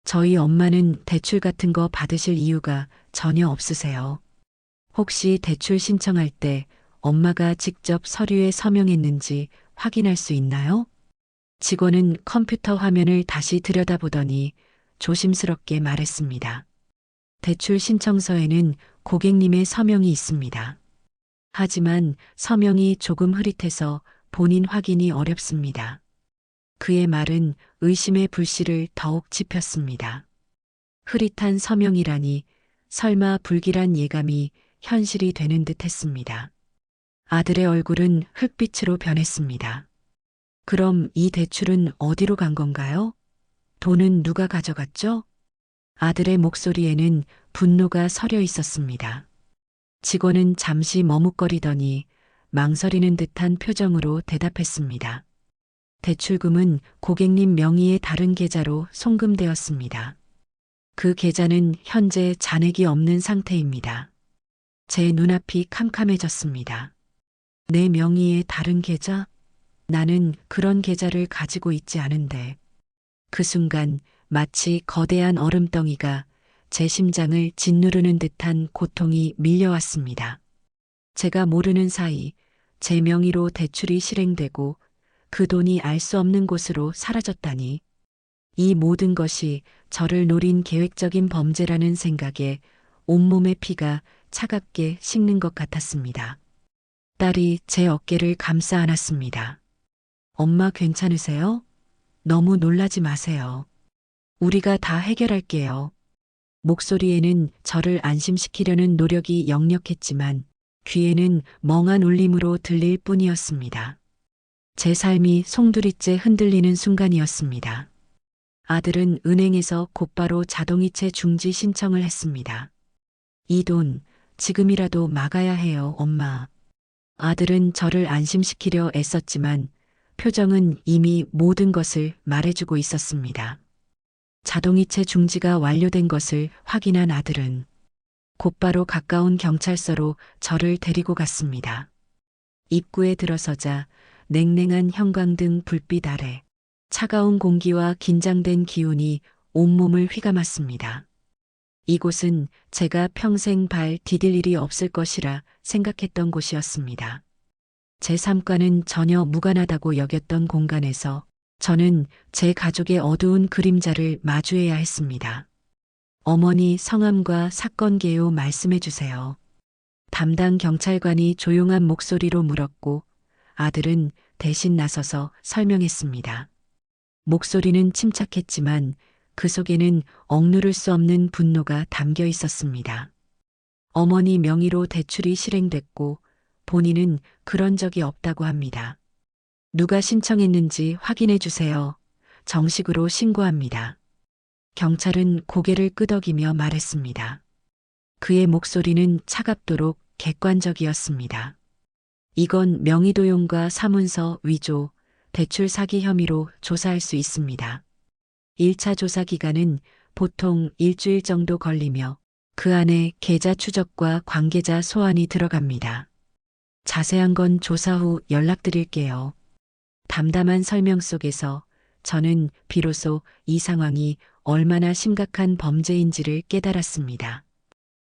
저희 엄마는 대출 같은 거 받으실 이유가 전혀 없으세요. 혹시 대출 신청할 때 엄마가 직접 서류에 서명했는지 확인할 수 있나요? 직원은 컴퓨터 화면을 다시 들여다보더니 조심스럽게 말했습니다. 대출 신청서에는 고객님의 서명이 있습니다. 하지만 서명이 조금 흐릿해서 본인 확인이 어렵습니다. 그의 말은 의심의 불씨를 더욱 지폈습니다. 흐릿한 서명이라니 설마 불길한 예감이 현실이 되는 듯 했습니다. 아들의 얼굴은 흙빛으로 변했습니다. 그럼 이 대출은 어디로 간 건가요? 돈은 누가 가져갔죠? 아들의 목소리에는 분노가 서려 있었습니다. 직원은 잠시 머뭇거리더니 망설이는 듯한 표정으로 대답했습니다. 대출금은 고객님 명의의 다른 계좌로 송금되었습니다. 그 계좌는 현재 잔액이 없는 상태입니다. 제 눈앞이 캄캄해졌습니다. 내 명의의 다른 계좌? 나는 그런 계좌를 가지고 있지 않은데. 그 순간 마치 거대한 얼음덩이가 제 심장을 짓누르는 듯한 고통이 밀려왔습니다. 제가 모르는 사이 제 명의로 대출이 실행되고 그 돈이 알 수 없는 곳으로 사라졌다니. 이 모든 것이 저를 노린 계획적인 범죄라는 생각에 온몸의 피가 차갑게 식는 것 같았습니다. 딸이 제 어깨를 감싸 안았습니다. 엄마 괜찮으세요? 너무 놀라지 마세요. 우리가 다 해결할게요. 목소리에는 저를 안심시키려는 노력이 역력했지만 귀에는 멍한 울림으로 들릴 뿐이었습니다. 제 삶이 송두리째 흔들리는 순간이었습니다. 아들은 은행에서 곧바로 자동이체 중지 신청을 했습니다. 이 돈 지금이라도 막아야 해요, 엄마. 아들은 저를 안심시키려 애썼지만 표정은 이미 모든 것을 말해주고 있었습니다. 자동이체 중지가 완료된 것을 확인한 아들은 곧바로 가까운 경찰서로 저를 데리고 갔습니다. 입구에 들어서자 냉랭한 형광등 불빛 아래 차가운 공기와 긴장된 기운이 온몸을 휘감았습니다. 이곳은 제가 평생 발 디딜 일이 없을 것이라 생각했던 곳이었습니다. 제 삶과는 전혀 무관하다고 여겼던 공간에서 저는 제 가족의 어두운 그림자를 마주해야 했습니다. 어머니 성함과 사건 개요 말씀해 주세요. 담당 경찰관이 조용한 목소리로 물었고 아들은 대신 나서서 설명했습니다. 목소리는 침착했지만 그 속에는 억누를 수 없는 분노가 담겨 있었습니다. 어머니 명의로 대출이 실행됐고 본인은 그런 적이 없다고 합니다. 누가 신청했는지 확인해 주세요. 정식으로 신고합니다. 경찰은 고개를 끄덕이며 말했습니다. 그의 목소리는 차갑도록 객관적이었습니다. 이건 명의도용과 사문서 위조, 대출 사기 혐의로 조사할 수 있습니다. 1차 조사 기간은 보통 일주일 정도 걸리며 그 안에 계좌 추적과 관계자 소환이 들어갑니다. 자세한 건 조사 후 연락드릴게요. 담담한 설명 속에서 저는 비로소 이 상황이 얼마나 심각한 범죄인지를 깨달았습니다.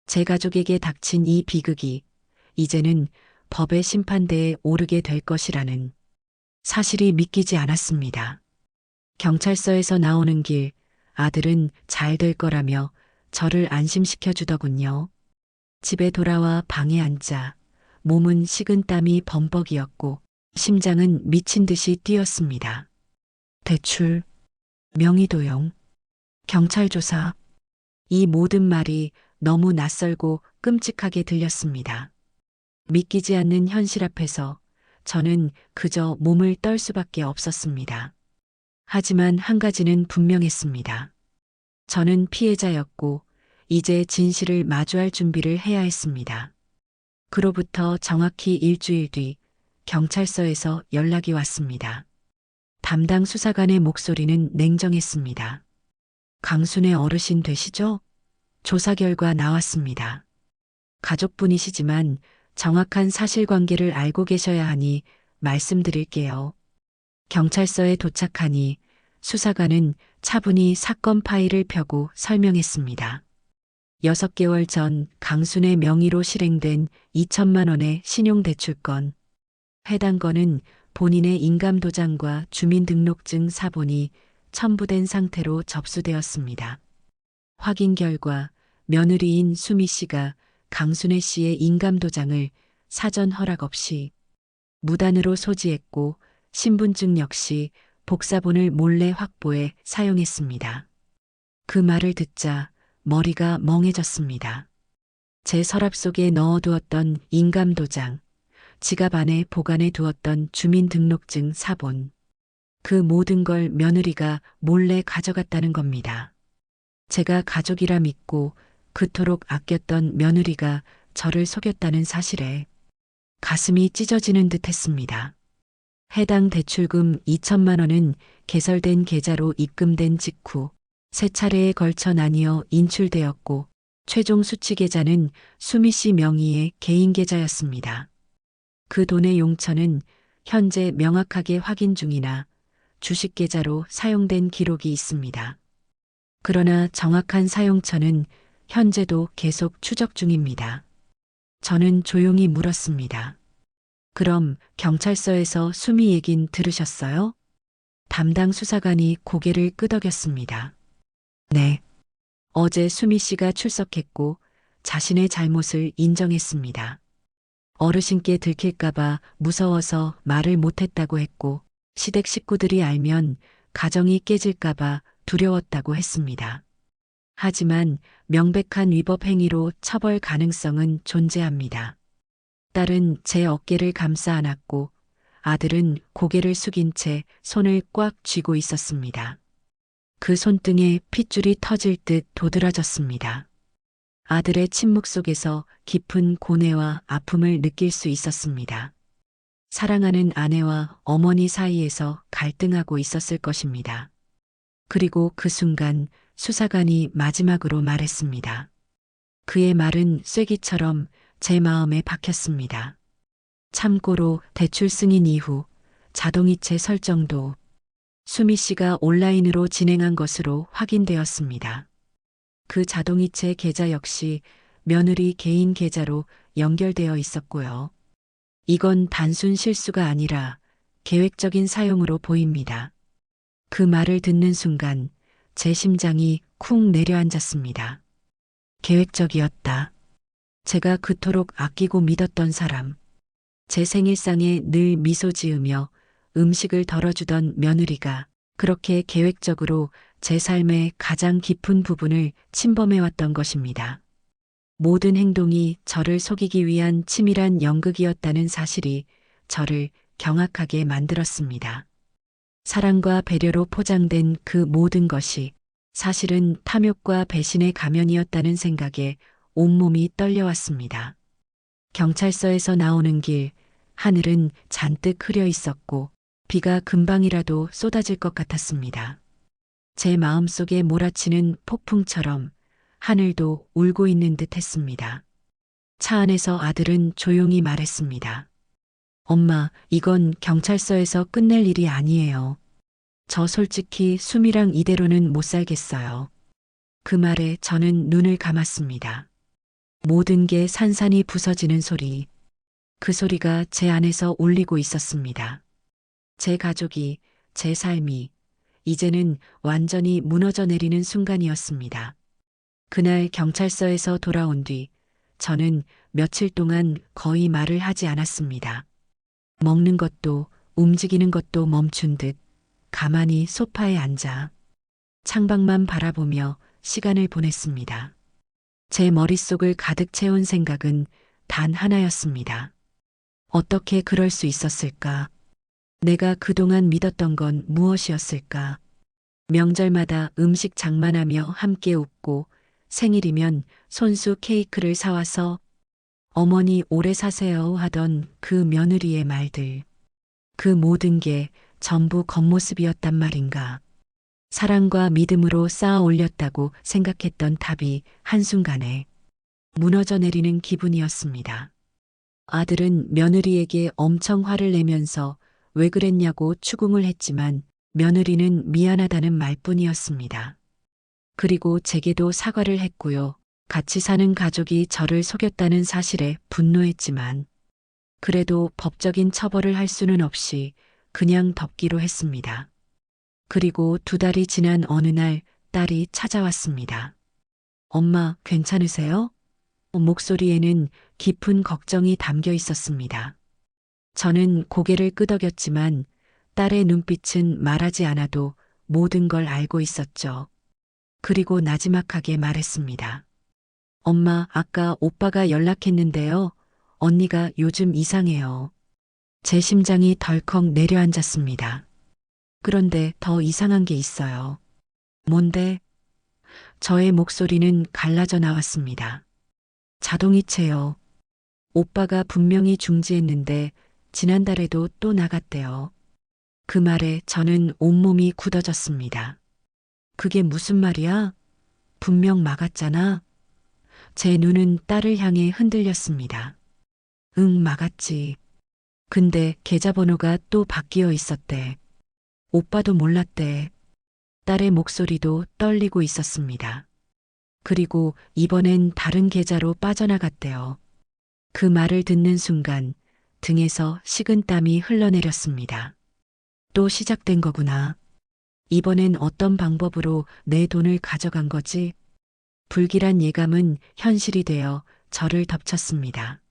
제 가족에게 닥친 이 비극이 이제는 법의 심판대에 오르게 될 것이라는 사실이 믿기지 않았습니다. 경찰서에서 나오는 길 아들은 잘 될 거라며 저를 안심시켜 주더군요. 집에 돌아와 방에 앉아 몸은 식은땀이 범벅이었고 심장은 미친 듯이 뛰었습니다. 대출, 명의도용, 경찰조사, 이 모든 말이 너무 낯설고 끔찍하게 들렸습니다. 믿기지 않는 현실 앞에서 저는 그저 몸을 떨 수밖에 없었습니다. 하지만 한 가지는 분명했습니다. 저는 피해자였고 이제 진실을 마주할 준비를 해야 했습니다. 그로부터 정확히 일주일 뒤 경찰서에서 연락이 왔습니다. 담당 수사관의 목소리는 냉정했습니다. 강순의 어르신 되시죠? 조사 결과 나왔습니다. 가족분이시지만 정확한 사실관계를 알고 계셔야 하니 말씀드릴게요. 경찰서에 도착하니 수사관은 차분히 사건 파일을 펴고 설명했습니다. 6개월 전 강순의 명의로 실행된 2천만 원의 신용대출건. 해당 건은 본인의 인감도장과 주민등록증 사본이 첨부된 상태로 접수되었습니다. 확인 결과 며느리인 수미 씨가 강순애 씨의 인감도장을 사전 허락 없이 무단으로 소지했고 신분증 역시 복사본을 몰래 확보해 사용했습니다. 그 말을 듣자 머리가 멍해졌습니다. 제 서랍 속에 넣어두었던 인감도장, 지갑 안에 보관해 두었던 주민등록증 사본, 그 모든 걸 며느리가 몰래 가져갔다는 겁니다. 제가 가족이라 믿고 그토록 아꼈던 며느리가 저를 속였다는 사실에 가슴이 찢어지는 듯 했습니다. 해당 대출금 2천만 원은 개설된 계좌로 입금된 직후 3차례에 걸쳐 나뉘어 인출되었고 최종 수취 계좌는 수미 씨 명의의 개인 계좌였습니다. 그 돈의 용처는 현재 명확하게 확인 중이나 주식 계좌로 사용된 기록이 있습니다. 그러나 정확한 사용처는 현재도 계속 추적 중입니다. 저는 조용히 물었습니다. 그럼 경찰서에서 수미 얘긴 들으셨어요? 담당 수사관이 고개를 끄덕였습니다. 네. 어제 수미 씨가 출석했고 자신의 잘못을 인정했습니다. 어르신께 들킬까봐 무서워서 말을 못했다고 했고 시댁 식구들이 알면 가정이 깨질까봐 두려웠다고 했습니다. 하지만 명백한 위법 행위로 처벌 가능성은 존재합니다. 딸은 제 어깨를 감싸 안았고 아들은 고개를 숙인 채 손을 꽉 쥐고 있었습니다. 그 손등에 핏줄이 터질 듯 도드라졌습니다. 아들의 침묵 속에서 깊은 고뇌와 아픔을 느낄 수 있었습니다. 사랑하는 아내와 어머니 사이에서 갈등하고 있었을 것입니다. 그리고 그 순간 수사관이 마지막으로 말했습니다. 그의 말은 쐐기처럼 제 마음에 박혔습니다. 참고로 대출 승인 이후 자동이체 설정도 수미 씨가 온라인으로 진행한 것으로 확인되었습니다. 그 자동이체 계좌 역시 며느리 개인 계좌로 연결되어 있었고요. 이건 단순 실수가 아니라 계획적인 사용으로 보입니다. 그 말을 듣는 순간 제 심장이 쿵 내려앉았습니다. 계획적이었다. 제가 그토록 아끼고 믿었던 사람. 제 생일상에 늘 미소 지으며 음식을 덜어주던 며느리가 그렇게 계획적으로 제 삶의 가장 깊은 부분을 침범해왔던 것입니다. 모든 행동이 저를 속이기 위한 치밀한 연극이었다는 사실이 저를 경악하게 만들었습니다. 사랑과 배려로 포장된 그 모든 것이 사실은 탐욕과 배신의 가면이었다는 생각에 온몸이 떨려왔습니다. 경찰서에서 나오는 길, 하늘은 잔뜩 흐려 있었고 비가 금방이라도 쏟아질 것 같았습니다. 제 마음속에 몰아치는 폭풍처럼 하늘도 울고 있는 듯 했습니다. 차 안에서 아들은 조용히 말했습니다. 엄마, 이건 경찰서에서 끝낼 일이 아니에요. 저 솔직히 수미랑 이대로는 못 살겠어요. 그 말에 저는 눈을 감았습니다. 모든 게 산산이 부서지는 소리. 그 소리가 제 안에서 울리고 있었습니다. 제 가족이, 제 삶이 이제는 완전히 무너져 내리는 순간이었습니다. 그날 경찰서에서 돌아온 뒤 저는 며칠 동안 거의 말을 하지 않았습니다. 먹는 것도 움직이는 것도 멈춘 듯 가만히 소파에 앉아 창밖만 바라보며 시간을 보냈습니다. 제 머릿속을 가득 채운 생각은 단 하나였습니다. 어떻게 그럴 수 있었을까? 내가 그동안 믿었던 건 무엇이었을까? 명절마다 음식 장만하며 함께 웃고 생일이면 손수 케이크를 사와서 어머니 오래 사세요 하던 그 며느리의 말들. 그 모든 게 전부 겉모습이었단 말인가. 사랑과 믿음으로 쌓아 올렸다고 생각했던 답이 한순간에 무너져 내리는 기분이었습니다. 아들은 며느리에게 엄청 화를 내면서 왜 그랬냐고 추궁을 했지만 며느리는 미안하다는 말뿐이었습니다. 그리고 제게도 사과를 했고요. 같이 사는 가족이 저를 속였다는 사실에 분노했지만 그래도 법적인 처벌을 할 수는 없이 그냥 덮기로 했습니다. 그리고 2달이 지난 어느 날 딸이 찾아왔습니다. 엄마, 괜찮으세요? 목소리에는 깊은 걱정이 담겨 있었습니다. 저는 고개를 끄덕였지만 딸의 눈빛은 말하지 않아도 모든 걸 알고 있었죠. 그리고 나지막하게 말했습니다. 엄마, 아까 오빠가 연락했는데요. 언니가 요즘 이상해요. 제 심장이 덜컥 내려앉았습니다. 그런데 더 이상한 게 있어요. 뭔데? 저의 목소리는 갈라져 나왔습니다. 자동이체요. 오빠가 분명히 중지했는데 지난달에도 또 나갔대요. 그 말에 저는 온몸이 굳어졌습니다. 그게 무슨 말이야? 분명 막았잖아. 제 눈은 딸을 향해 흔들렸습니다. 응, 막았지. 근데 계좌번호가 또 바뀌어 있었대. 오빠도 몰랐대. 딸의 목소리도 떨리고 있었습니다. 그리고 이번엔 다른 계좌로 빠져나갔대요. 그 말을 듣는 순간 등에서 식은땀이 흘러내렸습니다. 또 시작된 거구나. 이번엔 어떤 방법으로 내 돈을 가져간 거지? 불길한 예감은 현실이 되어 저를 덮쳤습니다.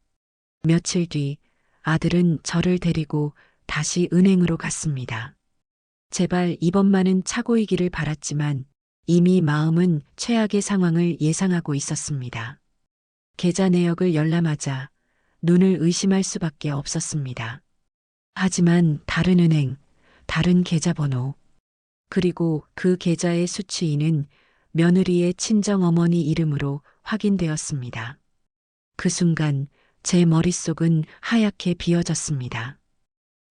며칠 뒤 아들은 저를 데리고 다시 은행으로 갔습니다. 제발 이번만은 착오이기를 바랐지만 이미 마음은 최악의 상황을 예상하고 있었습니다. 계좌 내역을 열람하자 눈을 의심할 수밖에 없었습니다. 하지만 다른 은행, 다른 계좌번호, 그리고 그 계좌의 수취인은 며느리의 친정어머니 이름으로 확인되었습니다. 그 순간 제 머릿속은 하얗게 비어졌습니다.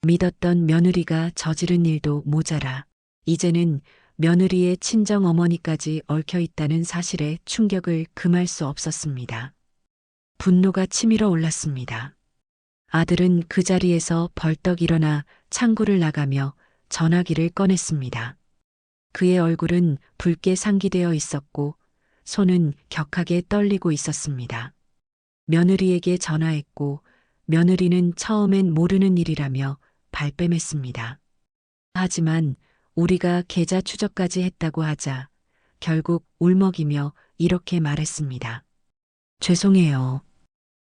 믿었던 며느리가 저지른 일도 모자라 이제는 며느리의 친정 어머니까지 얽혀 있다는 사실에 충격을 금할 수 없었습니다. 분노가 치밀어 올랐습니다. 아들은 그 자리에서 벌떡 일어나 창구를 나가며 전화기를 꺼냈습니다. 그의 얼굴은 붉게 상기되어 있었고 손은 격하게 떨리고 있었습니다. 며느리에게 전화했고 며느리는 처음엔 모르는 일이라며 발뺌했습니다. 하지만 우리가 계좌 추적까지 했다고 하자 결국 울먹이며 이렇게 말했습니다. 죄송해요.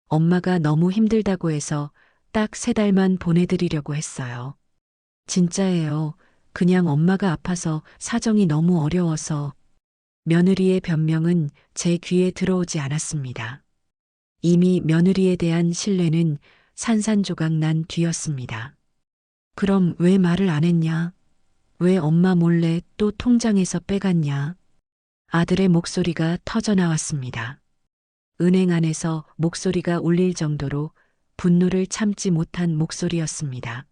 엄마가 너무 힘들다고 해서 딱 3달만 보내드리려고 했어요. 진짜예요. 그냥 엄마가 아파서 사정이 너무 어려워서. 며느리의 변명은 제 귀에 들어오지 않았습니다. 이미 며느리에 대한 신뢰는 산산조각 난 뒤였습니다. 그럼 왜 말을 안 했냐? 왜 엄마 몰래 또 통장에서 빼갔냐? 아들의 목소리가 터져 나왔습니다. 은행 안에서 목소리가 울릴 정도로 분노를 참지 못한 목소리였습니다.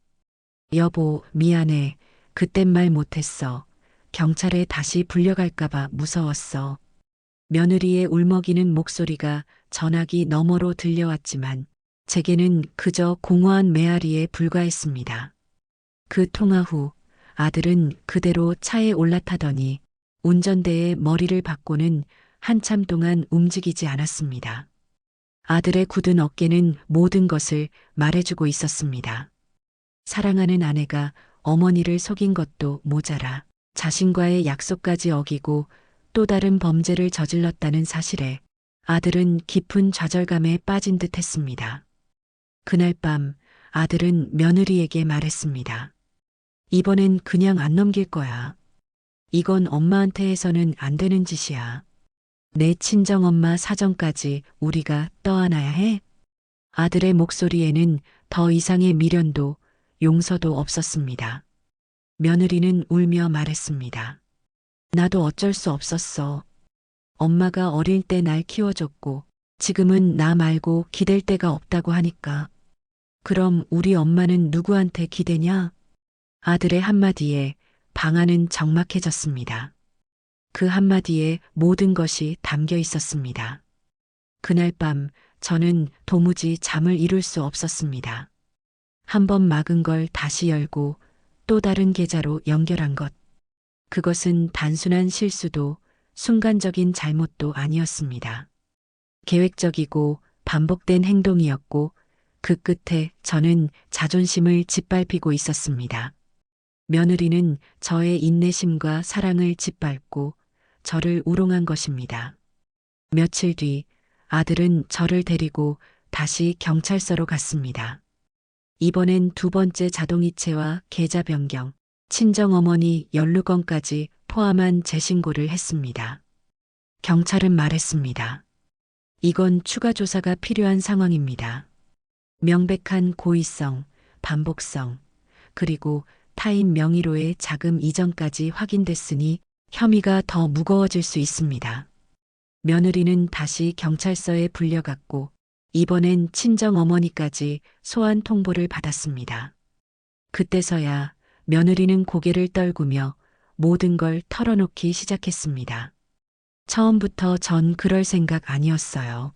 여보, 미안해. 그땐 말 못했어. 경찰에 다시 불려갈까봐 무서웠어. 며느리의 울먹이는 목소리가 전화기 너머로 들려왔지만 제게는 그저 공허한 메아리에 불과했습니다. 그 통화 후 아들은 그대로 차에 올라타더니 운전대에 머리를 박고는 한참 동안 움직이지 않았습니다. 아들의 굳은 어깨는 모든 것을 말해주고 있었습니다. 사랑하는 아내가 어머니를 속인 것도 모자라 자신과의 약속까지 어기고 또 다른 범죄를 저질렀다는 사실에 아들은 깊은 좌절감에 빠진 듯 했습니다. 그날 밤 아들은 며느리에게 말했습니다. 이번엔 그냥 안 넘길 거야. 이건 엄마한테 해서는 안 되는 짓이야. 내 친정엄마 사정까지 우리가 떠안아야 해? 아들의 목소리에는 더 이상의 미련도 용서도 없었습니다. 며느리는 울며 말했습니다. 나도 어쩔 수 없었어. 엄마가 어릴 때 날 키워줬고 지금은 나 말고 기댈 데가 없다고 하니까. 그럼 우리 엄마는 누구한테 기대냐? 아들의 한마디에 방 안은 적막해졌습니다. 그 한마디에 모든 것이 담겨 있었습니다. 그날 밤 저는 도무지 잠을 이룰 수 없었습니다. 한 번 막은 걸 다시 열고 또 다른 계좌로 연결한 것. 그것은 단순한 실수도 순간적인 잘못도 아니었습니다. 계획적이고 반복된 행동이었고 그 끝에 저는 자존심을 짓밟히고 있었습니다. 며느리는 저의 인내심과 사랑을 짓밟고 저를 우롱한 것입니다. 며칠 뒤 아들은 저를 데리고 다시 경찰서로 갔습니다. 이번엔 2번째 자동이체와 계좌 변경, 친정어머니 연루건까지 포함한 재신고를 했습니다. 경찰은 말했습니다. 이건 추가 조사가 필요한 상황입니다. 명백한 고의성, 반복성, 그리고 타인 명의로의 자금 이전까지 확인됐으니 혐의가 더 무거워질 수 있습니다. 며느리는 다시 경찰서에 불려갔고 이번엔 친정어머니까지 소환 통보를 받았습니다. 그때서야 며느리는 고개를 떨구며 모든 걸 털어놓기 시작했습니다. 처음부터 전 그럴 생각 아니었어요.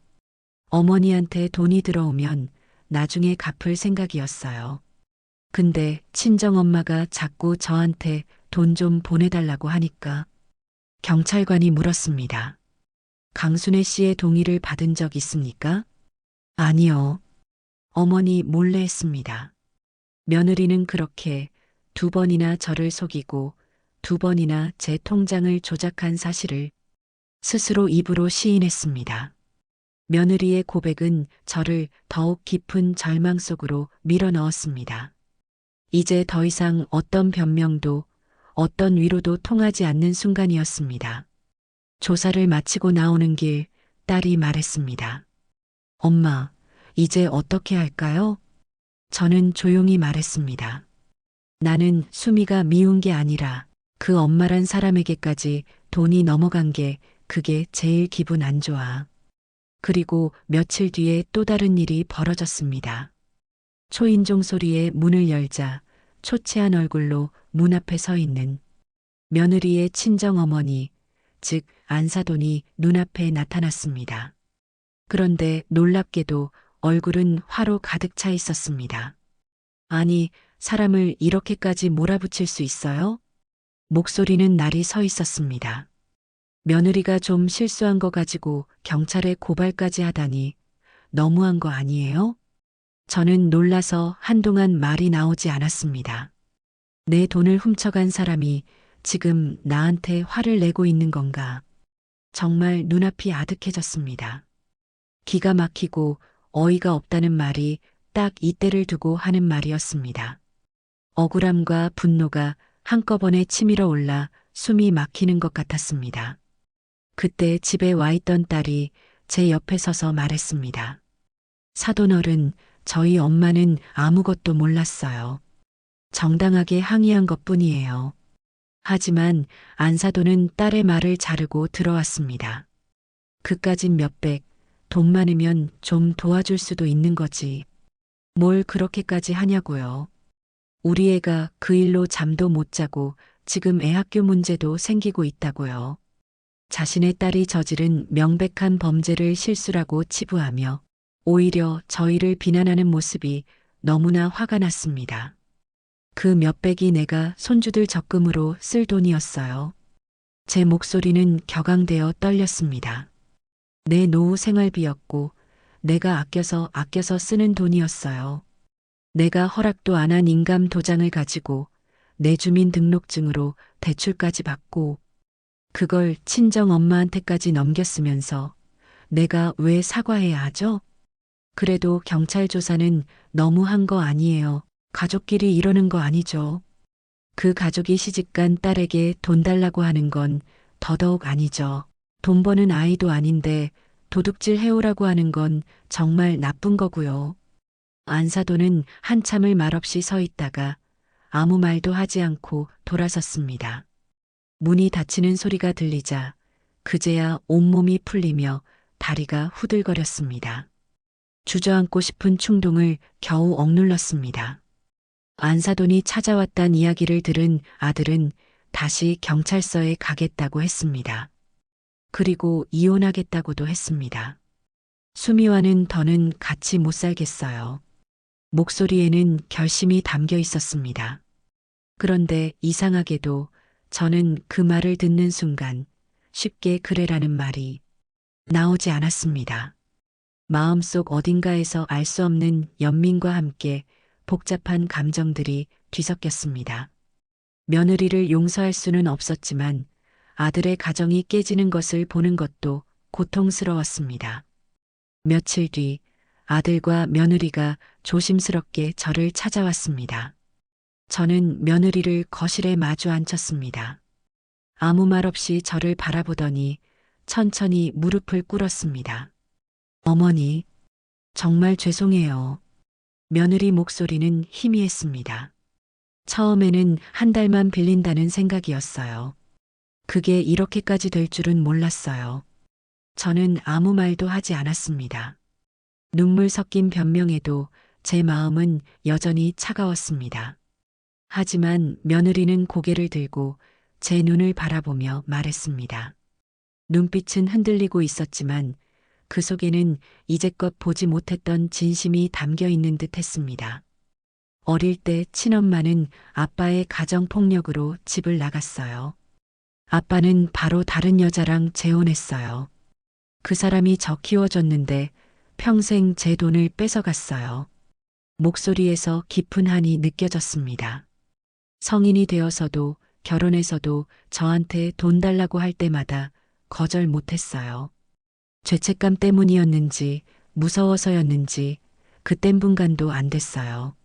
어머니한테 돈이 들어오면 나중에 갚을 생각이었어요. 근데 친정엄마가 자꾸 저한테 돈 좀 보내달라고 하니까 경찰관이 물었습니다. 강순애 씨의 동의를 받은 적 있습니까? 아니요. 어머니 몰래 했습니다. 며느리는 그렇게 2번이나 저를 속이고 2번이나 제 통장을 조작한 사실을 스스로 입으로 시인했습니다. 며느리의 고백은 저를 더욱 깊은 절망 속으로 밀어넣었습니다. 이제 더 이상 어떤 변명도 어떤 위로도 통하지 않는 순간이었습니다. 조사를 마치고 나오는 길 딸이 말했습니다. 엄마, 이제 어떻게 할까요? 저는 조용히 말했습니다. 나는 수미가 미운 게 아니라 그 엄마란 사람에게까지 돈이 넘어간 게 그게 제일 기분 안 좋아. 그리고 며칠 뒤에 또 다른 일이 벌어졌습니다. 초인종 소리에 문을 열자 초췌한 얼굴로 문 앞에 서 있는 며느리의 친정 어머니, 즉 안사돈이 눈앞에 나타났습니다. 그런데 놀랍게도 얼굴은 화로 가득 차 있었습니다. 아니, 사람을 이렇게까지 몰아붙일 수 있어요? 목소리는 날이 서 있었습니다. 며느리가 좀 실수한 거 가지고 경찰에 고발까지 하다니 너무한 거 아니에요? 저는 놀라서 한동안 말이 나오지 않았습니다. 내 돈을 훔쳐간 사람이 지금 나한테 화를 내고 있는 건가? 정말 눈앞이 아득해졌습니다. 기가 막히고 어이가 없다는 말이 딱 이때를 두고 하는 말이었습니다. 억울함과 분노가 한꺼번에 치밀어 올라 숨이 막히는 것 같았습니다. 그때 집에 와 있던 딸이 제 옆에 서서 말했습니다. 사돈어른, 저희 엄마는 아무것도 몰랐어요. 정당하게 항의한 것뿐이에요. 하지만 안사돈은 딸의 말을 자르고 들어왔습니다. 그까진 몇백, 돈 많으면 좀 도와줄 수도 있는 거지. 뭘 그렇게까지 하냐고요. 우리 애가 그 일로 잠도 못 자고 지금 애학교 문제도 생기고 있다고요. 자신의 딸이 저지른 명백한 범죄를 실수라고 치부하며 오히려 저희를 비난하는 모습이 너무나 화가 났습니다. 그 몇백이 내가 손주들 적금으로 쓸 돈이었어요. 제 목소리는 격앙되어 떨렸습니다. 내 노후 생활비였고 내가 아껴서 쓰는 돈이었어요. 내가 허락도 안 한 인감 도장을 가지고 내 주민등록증으로 대출까지 받고 그걸 친정 엄마한테까지 넘겼으면서 내가 왜 사과해야 하죠? 그래도 경찰 조사는 너무한 거 아니에요. 가족끼리 이러는 거 아니죠. 그 가족이 시집간 딸에게 돈 달라고 하는 건 더더욱 아니죠. 돈 버는 아이도 아닌데 도둑질 해오라고 하는 건 정말 나쁜 거고요. 안사돈은 한참을 말없이 서 있다가 아무 말도 하지 않고 돌아섰습니다. 문이 닫히는 소리가 들리자 그제야 온몸이 풀리며 다리가 후들거렸습니다. 주저앉고 싶은 충동을 겨우 억눌렀습니다. 안사돈이 찾아왔단 이야기를 들은 아들은 다시 경찰서에 가겠다고 했습니다. 그리고 이혼하겠다고도 했습니다. 수미와는 더는 같이 못 살겠어요. 목소리에는 결심이 담겨 있었습니다. 그런데 이상하게도 저는 그 말을 듣는 순간 쉽게 그래라는 말이 나오지 않았습니다. 마음속 어딘가에서 알 수 없는 연민과 함께 복잡한 감정들이 뒤섞였습니다. 며느리를 용서할 수는 없었지만 아들의 가정이 깨지는 것을 보는 것도 고통스러웠습니다. 며칠 뒤 아들과 며느리가 조심스럽게 저를 찾아왔습니다. 저는 며느리를 거실에 마주 앉혔습니다. 아무 말 없이 저를 바라보더니 천천히 무릎을 꿇었습니다. 어머니, 정말 죄송해요. 며느리 목소리는 희미했습니다. 처음에는 한 달만 빌린다는 생각이었어요. 그게 이렇게까지 될 줄은 몰랐어요. 저는 아무 말도 하지 않았습니다. 눈물 섞인 변명에도 제 마음은 여전히 차가웠습니다. 하지만 며느리는 고개를 들고 제 눈을 바라보며 말했습니다. 눈빛은 흔들리고 있었지만 그 속에는 이제껏 보지 못했던 진심이 담겨 있는 듯 했습니다. 어릴 때 친엄마는 아빠의 가정폭력으로 집을 나갔어요. 아빠는 바로 다른 여자랑 재혼했어요. 그 사람이 저 키워줬는데 평생 제 돈을 뺏어갔어요. 목소리에서 깊은 한이 느껴졌습니다. 성인이 되어서도 결혼해서도 저한테 돈 달라고 할 때마다 거절 못했어요. 죄책감 때문이었는지 무서워서였는지 그땐 분간도 안 됐어요.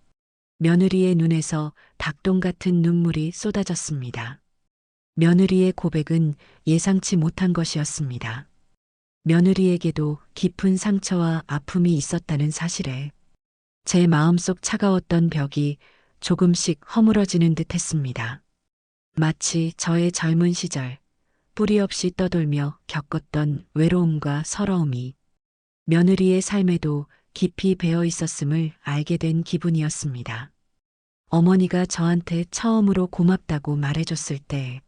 며느리의 눈에서 닭똥 같은 눈물이 쏟아졌습니다. 며느리의 고백은 예상치 못한 것이었습니다. 며느리에게도 깊은 상처와 아픔이 있었다는 사실에 제 마음속 차가웠던 벽이 조금씩 허물어지는 듯 했습니다. 마치 저의 젊은 시절 뿌리 없이 떠돌며 겪었던 외로움과 서러움이 며느리의 삶에도 깊이 배어 있었음을 알게 된 기분이었습니다. 어머니가 저한테 처음으로 고맙다고 말해줬을 때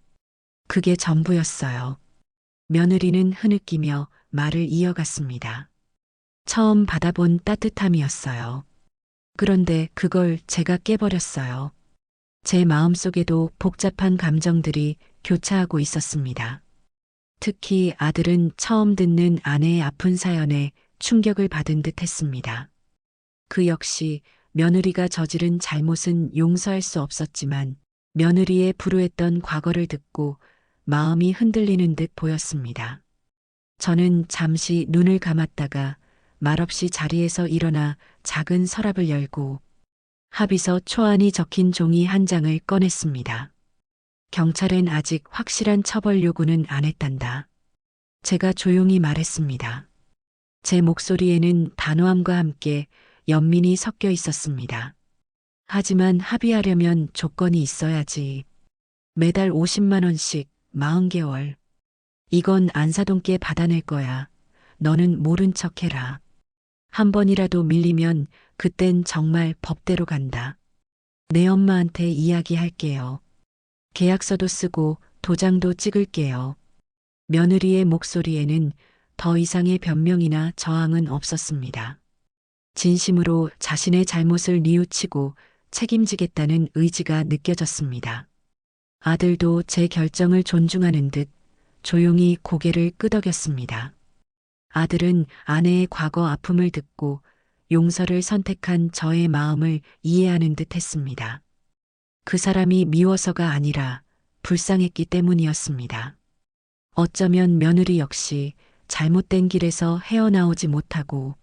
그게 전부였어요. 며느리는 흐느끼며 말을 이어갔습니다. 처음 받아본 따뜻함이었어요. 그런데 그걸 제가 깨버렸어요. 제 마음속에도 복잡한 감정들이 교차하고 있었습니다. 특히 아들은 처음 듣는 아내의 아픈 사연에 충격을 받은 듯 했습니다. 그 역시 며느리가 저지른 잘못은 용서할 수 없었지만 며느리의 불우했던 과거를 듣고 마음이 흔들리는 듯 보였습니다. 저는 잠시 눈을 감았다가 말없이 자리에서 일어나 작은 서랍을 열고 합의서 초안이 적힌 종이 한 장을 꺼냈습니다. 경찰엔 아직 확실한 처벌 요구는 안 했단다. 제가 조용히 말했습니다. 제 목소리에는 단호함과 함께 연민이 섞여 있었습니다. 하지만 합의하려면 조건이 있어야지. 매달 50만 원씩 40개월. 이건 안사돈께 받아낼 거야. 너는 모른 척 해라. 한 번이라도 밀리면 그땐 정말 법대로 간다. 내 엄마한테 이야기할게요. 계약서도 쓰고 도장도 찍을게요. 며느리의 목소리에는 더 이상의 변명이나 저항은 없었습니다. 진심으로 자신의 잘못을 뉘우치고 책임지겠다는 의지가 느껴졌습니다. 아들도 제 결정을 존중하는 듯 조용히 고개를 끄덕였습니다. 아들은 아내의 과거 아픔을 듣고 용서를 선택한 저의 마음을 이해하는 듯 했습니다. 그 사람이 미워서가 아니라 불쌍했기 때문이었습니다. 어쩌면 며느리 역시 잘못된 길에서 헤어나오지 못하고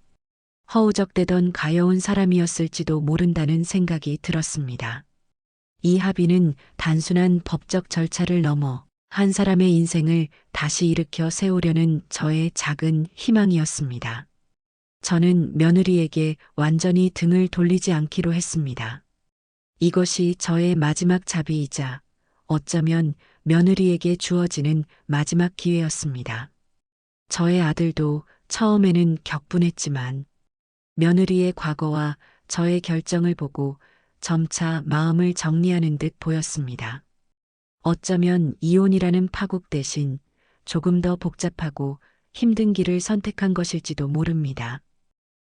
허우적대던 가여운 사람이었을지도 모른다는 생각이 들었습니다. 이 합의는 단순한 법적 절차를 넘어 한 사람의 인생을 다시 일으켜 세우려는 저의 작은 희망이었습니다. 저는 며느리에게 완전히 등을 돌리지 않기로 했습니다. 이것이 저의 마지막 자비이자 어쩌면 며느리에게 주어지는 마지막 기회였습니다. 저의 아들도 처음에는 격분했지만 며느리의 과거와 저의 결정을 보고 점차 마음을 정리하는 듯 보였습니다. 어쩌면 이혼이라는 파국 대신 조금 더 복잡하고 힘든 길을 선택한 것일지도 모릅니다.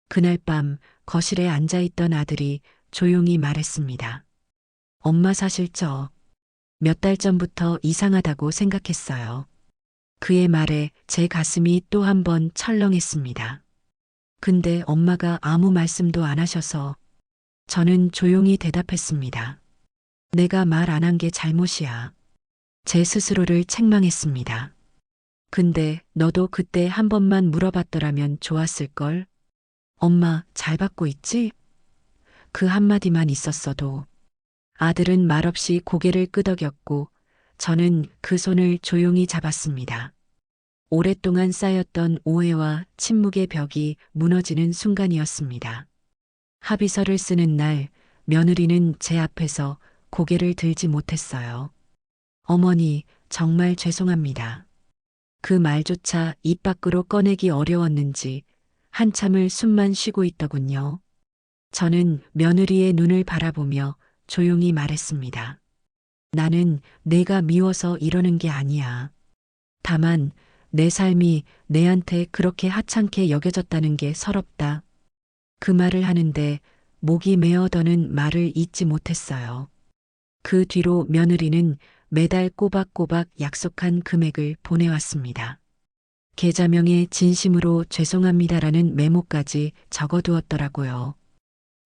그날 밤 거실에 앉아있던 아들이 조용히 말했습니다. 엄마 사실 몇 달 전부터 이상하다고 생각했어요. 그의 말에 제 가슴이 또 한 번 철렁했습니다. 근데 엄마가 아무 말씀도 안 하셔서 저는 조용히 대답했습니다. 내가 말 안 한 게 잘못이야. 제 스스로를 책망했습니다. 근데 너도 그때 한 번만 물어봤더라면 좋았을걸? 엄마 잘 받고 있지? 그 한마디만 있었어도. 아들은 말없이 고개를 끄덕였고 저는 그 손을 조용히 잡았습니다. 오랫동안 쌓였던 오해와 침묵의 벽이 무너지는 순간이었습니다. 합의서를 쓰는 날 며느리는 제 앞에서 고개를 들지 못했어요. 어머니, 정말 죄송합니다. 그 말조차 입 밖으로 꺼내기 어려웠는지 한참을 숨만 쉬고 있더군요. 저는 며느리의 눈을 바라보며 조용히 말했습니다. 나는 내가 미워서 이러는 게 아니야. 다만 내 삶이 내한테 그렇게 하찮게 여겨졌다는 게 서럽다. 그 말을 하는데 목이 메어더는 말을 잊지 못했어요. 그 뒤로 며느리는 매달 꼬박꼬박 약속한 금액을 보내왔습니다. 계좌명에 진심으로 죄송합니다라는 메모까지 적어두었더라고요.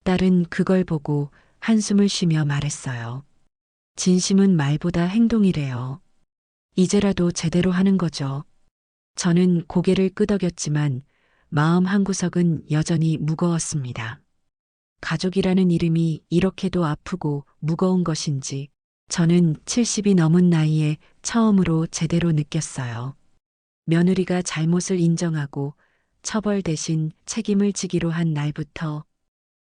딸은 그걸 보고 한숨을 쉬며 말했어요. 진심은 말보다 행동이래요. 이제라도 제대로 하는 거죠. 저는 고개를 끄덕였지만 마음 한구석은 여전히 무거웠습니다. 가족이라는 이름이 이렇게도 아프고 무거운 것인지 저는 70이 넘은 나이에 처음으로 제대로 느꼈어요. 며느리가 잘못을 인정하고 처벌 대신 책임을 지기로 한 날부터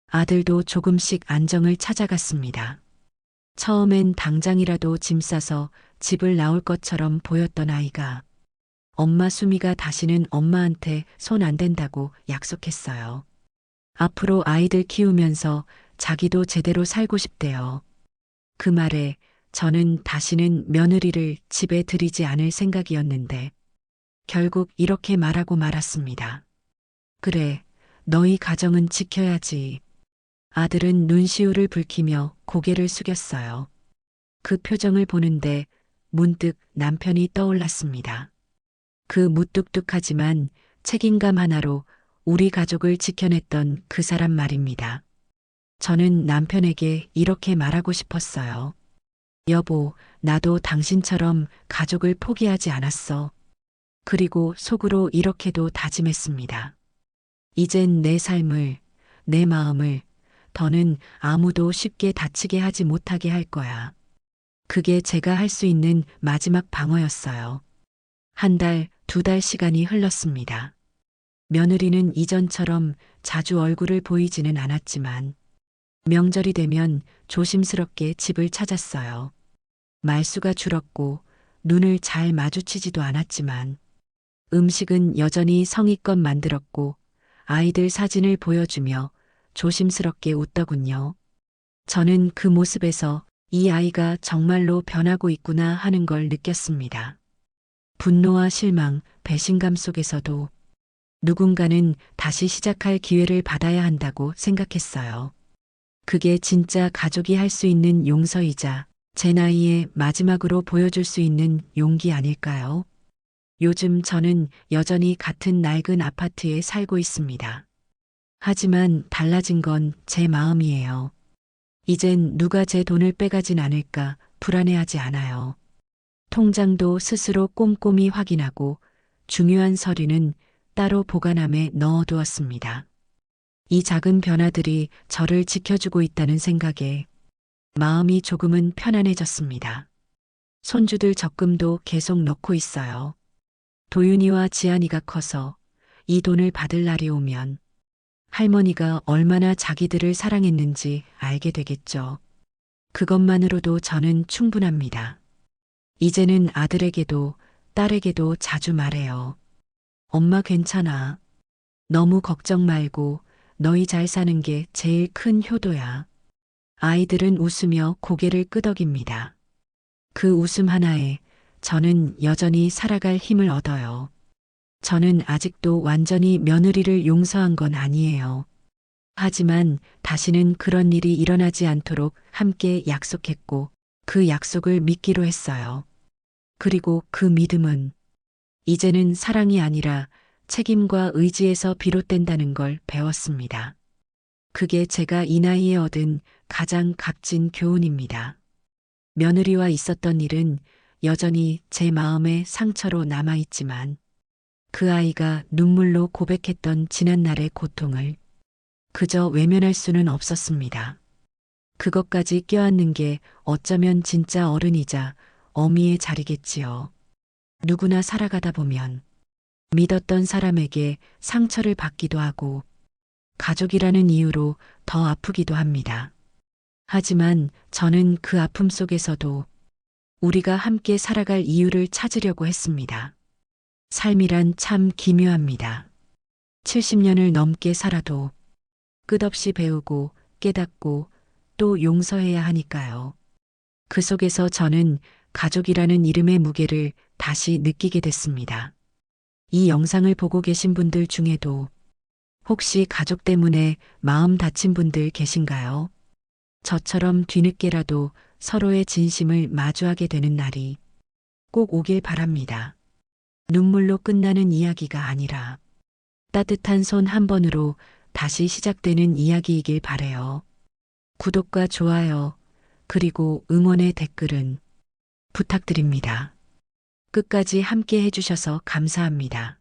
아들도 조금씩 안정을 찾아갔습니다. 처음엔 당장이라도 짐 싸서 집을 나올 것처럼 보였던 아이가 엄마 수미가 다시는 엄마한테 손 안 댄다고 약속했어요. 앞으로 아이들 키우면서 자기도 제대로 살고 싶대요. 그 말에 저는 다시는 며느리를 집에 들이지 않을 생각이었는데 결국 이렇게 말하고 말았습니다. 그래, 너희 가정은 지켜야지. 아들은 눈시울을 붉히며 고개를 숙였어요. 그 표정을 보는데 문득 남편이 떠올랐습니다. 그 무뚝뚝하지만 책임감 하나로 우리 가족을 지켜냈던 그 사람 말입니다. 저는 남편에게 이렇게 말하고 싶었어요. 여보, 나도 당신처럼 가족을 포기하지 않았어. 그리고 속으로 이렇게도 다짐했습니다. 이젠 내 삶을, 내 마음을 더는 아무도 쉽게 다치게 하지 못하게 할 거야. 그게 제가 할 수 있는 마지막 방어였어요. 한 달, 2달 시간이 흘렀습니다. 며느리는 이전처럼 자주 얼굴을 보이지는 않았지만 명절이 되면 조심스럽게 집을 찾았어요. 말수가 줄었고 눈을 잘 마주치지도 않았지만 음식은 여전히 성의껏 만들었고 아이들 사진을 보여주며 조심스럽게 웃더군요. 저는 그 모습에서 이 아이가 정말로 변하고 있구나 하는 걸 느꼈습니다. 분노와 실망, 배신감 속에서도 누군가는 다시 시작할 기회를 받아야 한다고 생각했어요. 그게 진짜 가족이 할 수 있는 용서이자 제 나이에 마지막으로 보여줄 수 있는 용기 아닐까요? 요즘 저는 여전히 같은 낡은 아파트에 살고 있습니다. 하지만 달라진 건 제 마음이에요. 이젠 누가 제 돈을 빼가진 않을까 불안해하지 않아요. 통장도 스스로 꼼꼼히 확인하고 중요한 서류는 따로 보관함에 넣어두었습니다. 이 작은 변화들이 저를 지켜주고 있다는 생각에 마음이 조금은 편안해졌습니다. 손주들 적금도 계속 넣고 있어요. 도윤이와 지안이가 커서 이 돈을 받을 날이 오면 할머니가 얼마나 자기들을 사랑했는지 알게 되겠죠. 그것만으로도 저는 충분합니다. 이제는 아들에게도 딸에게도 자주 말해요. 엄마 괜찮아. 너무 걱정 말고 너희 잘 사는 게 제일 큰 효도야. 아이들은 웃으며 고개를 끄덕입니다. 그 웃음 하나에 저는 여전히 살아갈 힘을 얻어요. 저는 아직도 완전히 며느리를 용서한 건 아니에요. 하지만 다시는 그런 일이 일어나지 않도록 함께 약속했고 그 약속을 믿기로 했어요. 그리고 그 믿음은 이제는 사랑이 아니라 책임과 의지에서 비롯된다는 걸 배웠습니다. 그게 제가 이 나이에 얻은 가장 값진 교훈입니다. 며느리와 있었던 일은 여전히 제 마음에 상처로 남아있지만 그 아이가 눈물로 고백했던 지난날의 고통을 그저 외면할 수는 없었습니다. 그것까지 껴안는 게 어쩌면 진짜 어른이자 어미의 자리겠지요. 누구나 살아가다 보면 믿었던 사람에게 상처를 받기도 하고 가족이라는 이유로 더 아프기도 합니다. 하지만 저는 그 아픔 속에서도 우리가 함께 살아갈 이유를 찾으려고 했습니다. 삶이란 참 기묘합니다. 70년을 넘게 살아도 끝없이 배우고 깨닫고 또 용서해야 하니까요. 그 속에서 저는 가족이라는 이름의 무게를 다시 느끼게 됐습니다. 이 영상을 보고 계신 분들 중에도 혹시 가족 때문에 마음 다친 분들 계신가요? 저처럼 뒤늦게라도 서로의 진심을 마주하게 되는 날이 꼭 오길 바랍니다. 눈물로 끝나는 이야기가 아니라 따뜻한 손 한 번으로 다시 시작되는 이야기이길 바래요. 구독과 좋아요, 그리고 응원의 댓글은 부탁드립니다. 끝까지 함께 해주셔서 감사합니다.